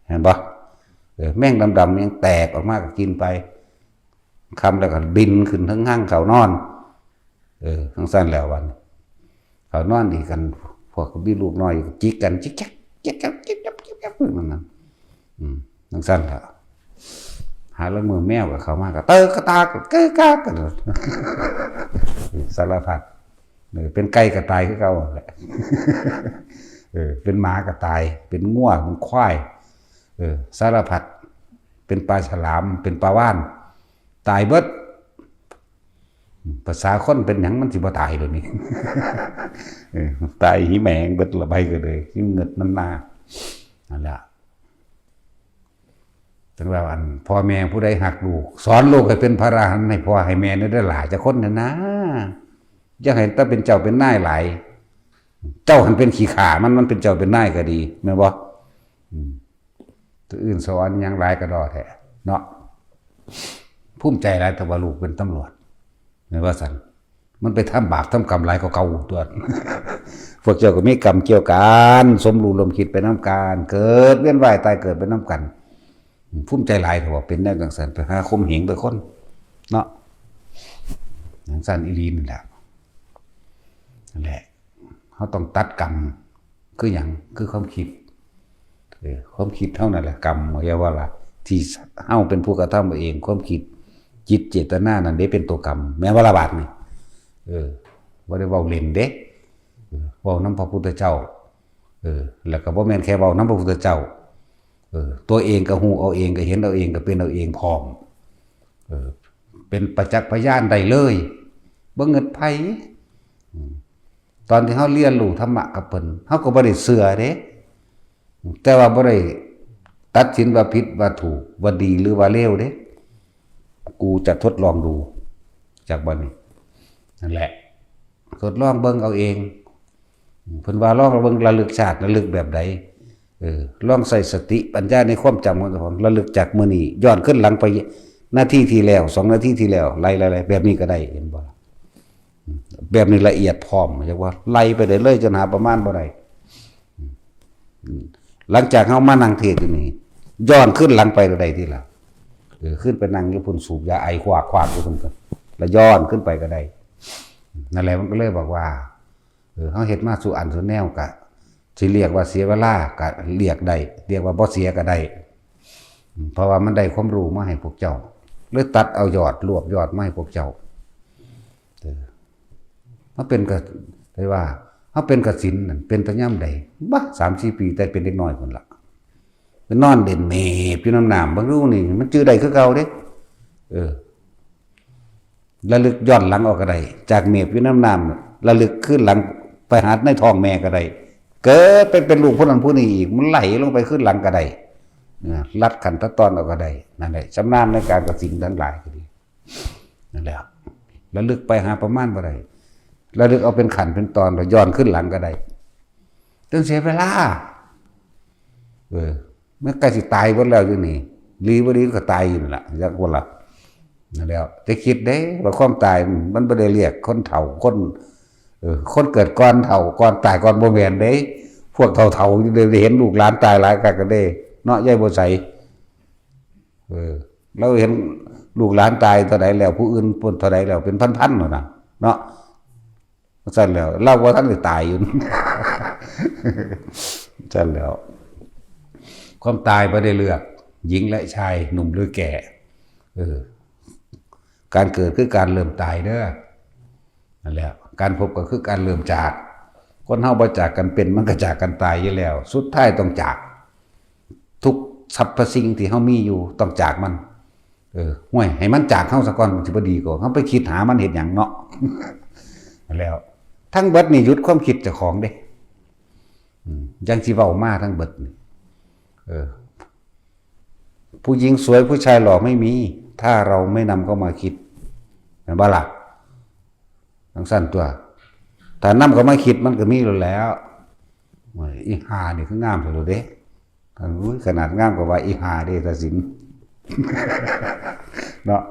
เห็นปะแมงดำๆยังแตกออกมาก็กินไปคำแล้วก็บินขึ้นทั้งห้างเขานอนทั้งสั้นแล้ววันเขานอนดีกันพวกพี่ลูกน้อยจิกกันจิกจักจิกจักจิกจักจิกจักมันนั่นทั้งสั้นแล้วหาแล้วมือแมวกับเขามากก็เตอกระตากเก้อกากกันสารพัดเป็นไก่กระต่ายคือเก่าแหละเป็นหมากระต่ายเป็นง่วงเป็นควายสารพัดเป็นปลาฉลามเป็นปลาว่านตายเบิดภาษาคนเป็นหยังมันสิบ่ตายเลยนี่ตายหิแมงเบิดละใบก็เลยหิเงิดน้ำหน้านั่นแหละถึงว่าอันพ่อแม่ผู้ใดหักลูกสอนลูกให้เป็นพระอรหันต์ให้พ่อให้แม่นี่ได้หลายจะคนนะอย่าให้ถ้าเป็นเจ้าเป็นนายหลายเจ้าหันเป็นขี้ข่ามันเป็นเจ้าเป็นนายก็ดีแม่นบ่ตัวอื่นสอนยังหลายก็ดอแท้เนาะภูมิใจหลายแต่ว่าลูกเป็นตำรวจแม่นว่าซั่นมันไปทำบาปทำกรรมหลายกว่าเก่าตัวพวกเจ้าก็มีกรรมเกี่ยวกันสมรู้ร่วมคิดไปนำกันเกิดเวียนว่ายตายเกิดไปนำกันภูมิใจหลายแต่ว่าเป็นแนวจังซั่นไปหาคมเหงไปคนเนาะจังซั่นอีหลีนั่นแหละนั่นแหละเขาต้องตัดกรรมคืออย่างคือความคิดความคิดเท่านั้นแหละกรรมเรียกว่าล่ะที่เฮาเป็นผู้กระทำเองความคิดจิตเจตนานั่นเด้เป็นตัวกรรมแม้ว่าละบาทนี่บ่ได้เว้าเล่นเด้เว้านำพระพุทธเจ้าแล้วก็บ่แม่นแค่เว้านำพระพุทธเจ้าตัวเองก็ฮู้เอาเองก็เห็นเอาเองก็เป็นเอาเองพร้อมเป็นประจักษ์พยานได้เลยบ่เงิดไผตอนที่เขาเรียนรู้ธรรมะกับเพิ่นเขาก็บ่ได้เชื่อเด้แต่ว่าบ่ได้ตัดสินว่าผิดว่าถูกว่าดีหรือว่าเลวเด้กูจะทดลองดูจากบัดนี้นั่นแหละทดลองเบิ่งเอาเองเพิ่นว่าลองเบิ่งระลึกชาติระลึกแบบใดลองใส่สติปัญญาในความจำของตัวของระลึกจากมื้อนี้ย้อนขึ้นหลังไปนาทีที่แล้ว2นาทีที่แล้วไล่ๆแบบนี้ก็ได้เห็นบ่แบบนี้ละเอียดพร้อมเรียกว่าไล่ไปได้เลยจนหาประมาณบ่ได้หลังจากเฮามานั่งเทศอยู่นี่ย้อนขึ้นหลังไปได้ทีละขึ้นไปนั่งอยู่พุ่นสูบยาไอควักๆอยู่พุ่นกันแล้วย้อนขึ้นไปก็ได้นั่นแหละมันก็เลยบอกว่าเฮาเฮ็ดมาสู่อันสู่แนวก็สิเรียกว่าเสียเวลาก็เรียกได้เรียกว่าบ่เสียก็ได้เพราะว่ามันได้ความรู้มาให้พวกเจ้าเลยตัดเอายอดรวบยอดมาให้พวกเจ้าเขาเป็นก็ได้ว่าเขาเป็นกสิณนั่นเป็นตะย่ำใดบ้า3-4 ปีแต่เป็นเด็กน้อยคนละเป็นนอนเด่นเมบอยู่น้ำหนามบางรู้นี่มันจื้อใดคือเก่าเด้ระลึกย้อนหลังออกก็ได้จากเมบอยู่น้ำหนามระลึกขึ้นหลังไปหาในท้องแม่ก็ได้เกิดเป็นลูกผู้นั้นผู้นี้อีกมันไหลลงไปขึ้นหลังก็ได้ลัดขันตะตอนออกก็ได้นั่นแหละชำนาญในการกสิณทั้งหลายก็ดีนั่นแหละระลึกไปหาประมาณบ่ได้ระลึกเอาเป็นขันเป็นตอนเราย้อนขึ้นหลังก็ได้ต้องเสียเวลาเมื่อใกล้สิตายหมดแล้วอยู่นี่ ลีบ่ดีก็ตายอยู่นั่นล่ะจักว่าล่ะนั่นแล้วแต่คิดเด้ว่าความตายมันบ่ได้เรียกคนเฒ่าคนคนเกิดก่อนเฒ่าก่อนตายก่อนบ่แม่นเด้พวกเฒ่าๆได้เห็นลูกหลานตายหลายคักก็เด้เนาะยายบ่ใสเราเห็นลูกหลานตายเท่าใดแล้วผู้อื่นพ้นเท่าใดแล้วเป็นพันๆน่ะเนาะซั่นแล้วเราบ่ทันได้ตายอยู่ ซั่นแล้วความตายบ่ได้เลือกหญิงและชายหนุ่มหรือแก่การเกิดคือการเริ่มตายเด้อนั่นแหละการพบก็คือการเริ่มจากคนเฮาบ่จากกันเป็นมันก็จากกันตายอยู่แล้วสุดท้ายต้องจากทุกสรรพสิ่งที่เฮามีอยู่ต้องจากมันห่วยให้มันจากเฮาซะก่อนสิบ่ดีกว่าเฮาไปคิดหามันเฮ็ดหยังเนาะ นั่นแล้วทั้งเบิดนี่หยุดความคิดเจ้าของเด้ยังสิเว้ามาทั้งเบิดนี่ผู้หญิงสวยผู้ชายหล่อไม่มีถ้าเราไม่นำเข้ามาคิดเห็นบ่ล่ะทั้งสั้นตัวถ้านำเข้ามาคิดมันก็มีแล้วอีหานี่คืองามสุดเด้ขนาดงามกว่าอีหาเด้ตาสิน เนาะ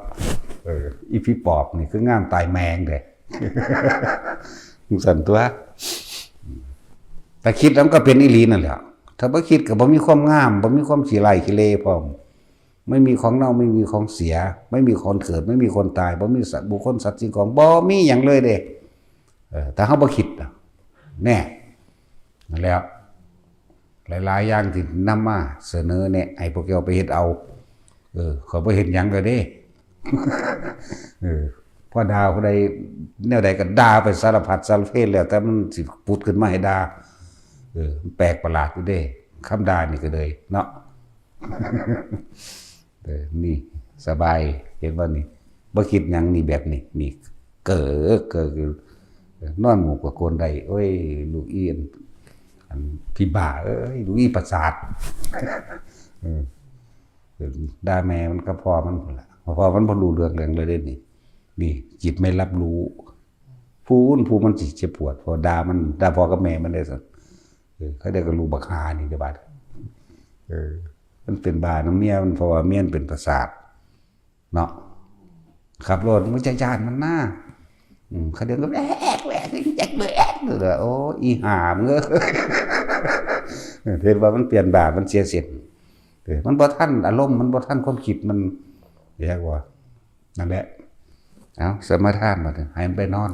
อีพี่ปอบนี่คืองามตายแมงเด้ ทั้งสั้นตัวแต่คิดแล้วก็เป็นอีหลีนั่นแหละถ้าบ่คิดก็บ่มีความงามบ่มีความขี้ไร่ขี้เลพร้อมไม่มีของเน่าไม่มีของเสียไม่มีคนเกิดไม่มีคนตายบ่มีสัตว์บุคคลสัตว์สิ่งของบ่มีหยังเลยเด้แต่เฮาบ่คิดแน่นั่นแล้วหลายๆอย่างที่นำมาเสนอแนะให้พวกเราไปเฮ็ดเอาเขาบ่เฮ็ดหยังก็เด้ พอด่าผู้ใดแนวใดก็ด่าไปสารพัดสารเพแล้วแต่มันสิปุดขึ้นมาให้ด่าแปลกประหลาดอยู่เด้คำด่านี่ก็เลยเนาะ นี่สบายเห็นว่านี่บ่คิดหยังนี่แบบนี้นี่เกิดนอนหมู่กับคนใดโอ้ยลูกอีอันพี่บ้าเอ้ยลูกอีประสาท ด่าแม่มันก็พอมันพุ่นล่ะพอมันบ่รู้เรื่องเลยเด้นี่จิตไม่รับรู้ผู้มันสิเจ็บปวดพอด่ามันด่าพ่อกับแม่มันได้ซั่นเขาได้ก็รู้บักหานี่จะบาดมันเป็นบ้าน้ำเมียมันเพราะว่าเมียนเป็นประสาทเนาะขับรถมันจะย่านมันหน้าเขาเดินก็แอกแจ๊กเลยแอกเลยโอ้อีหามเง เห็นว่ามันเปลี่ยนบาปมันเสียเสียงมันบ่ทันอารมณ์มันบ่ทันความคิดมันแย่กว่านั่นแหละเอาสมาทานมาเถอะให้มันไปนอน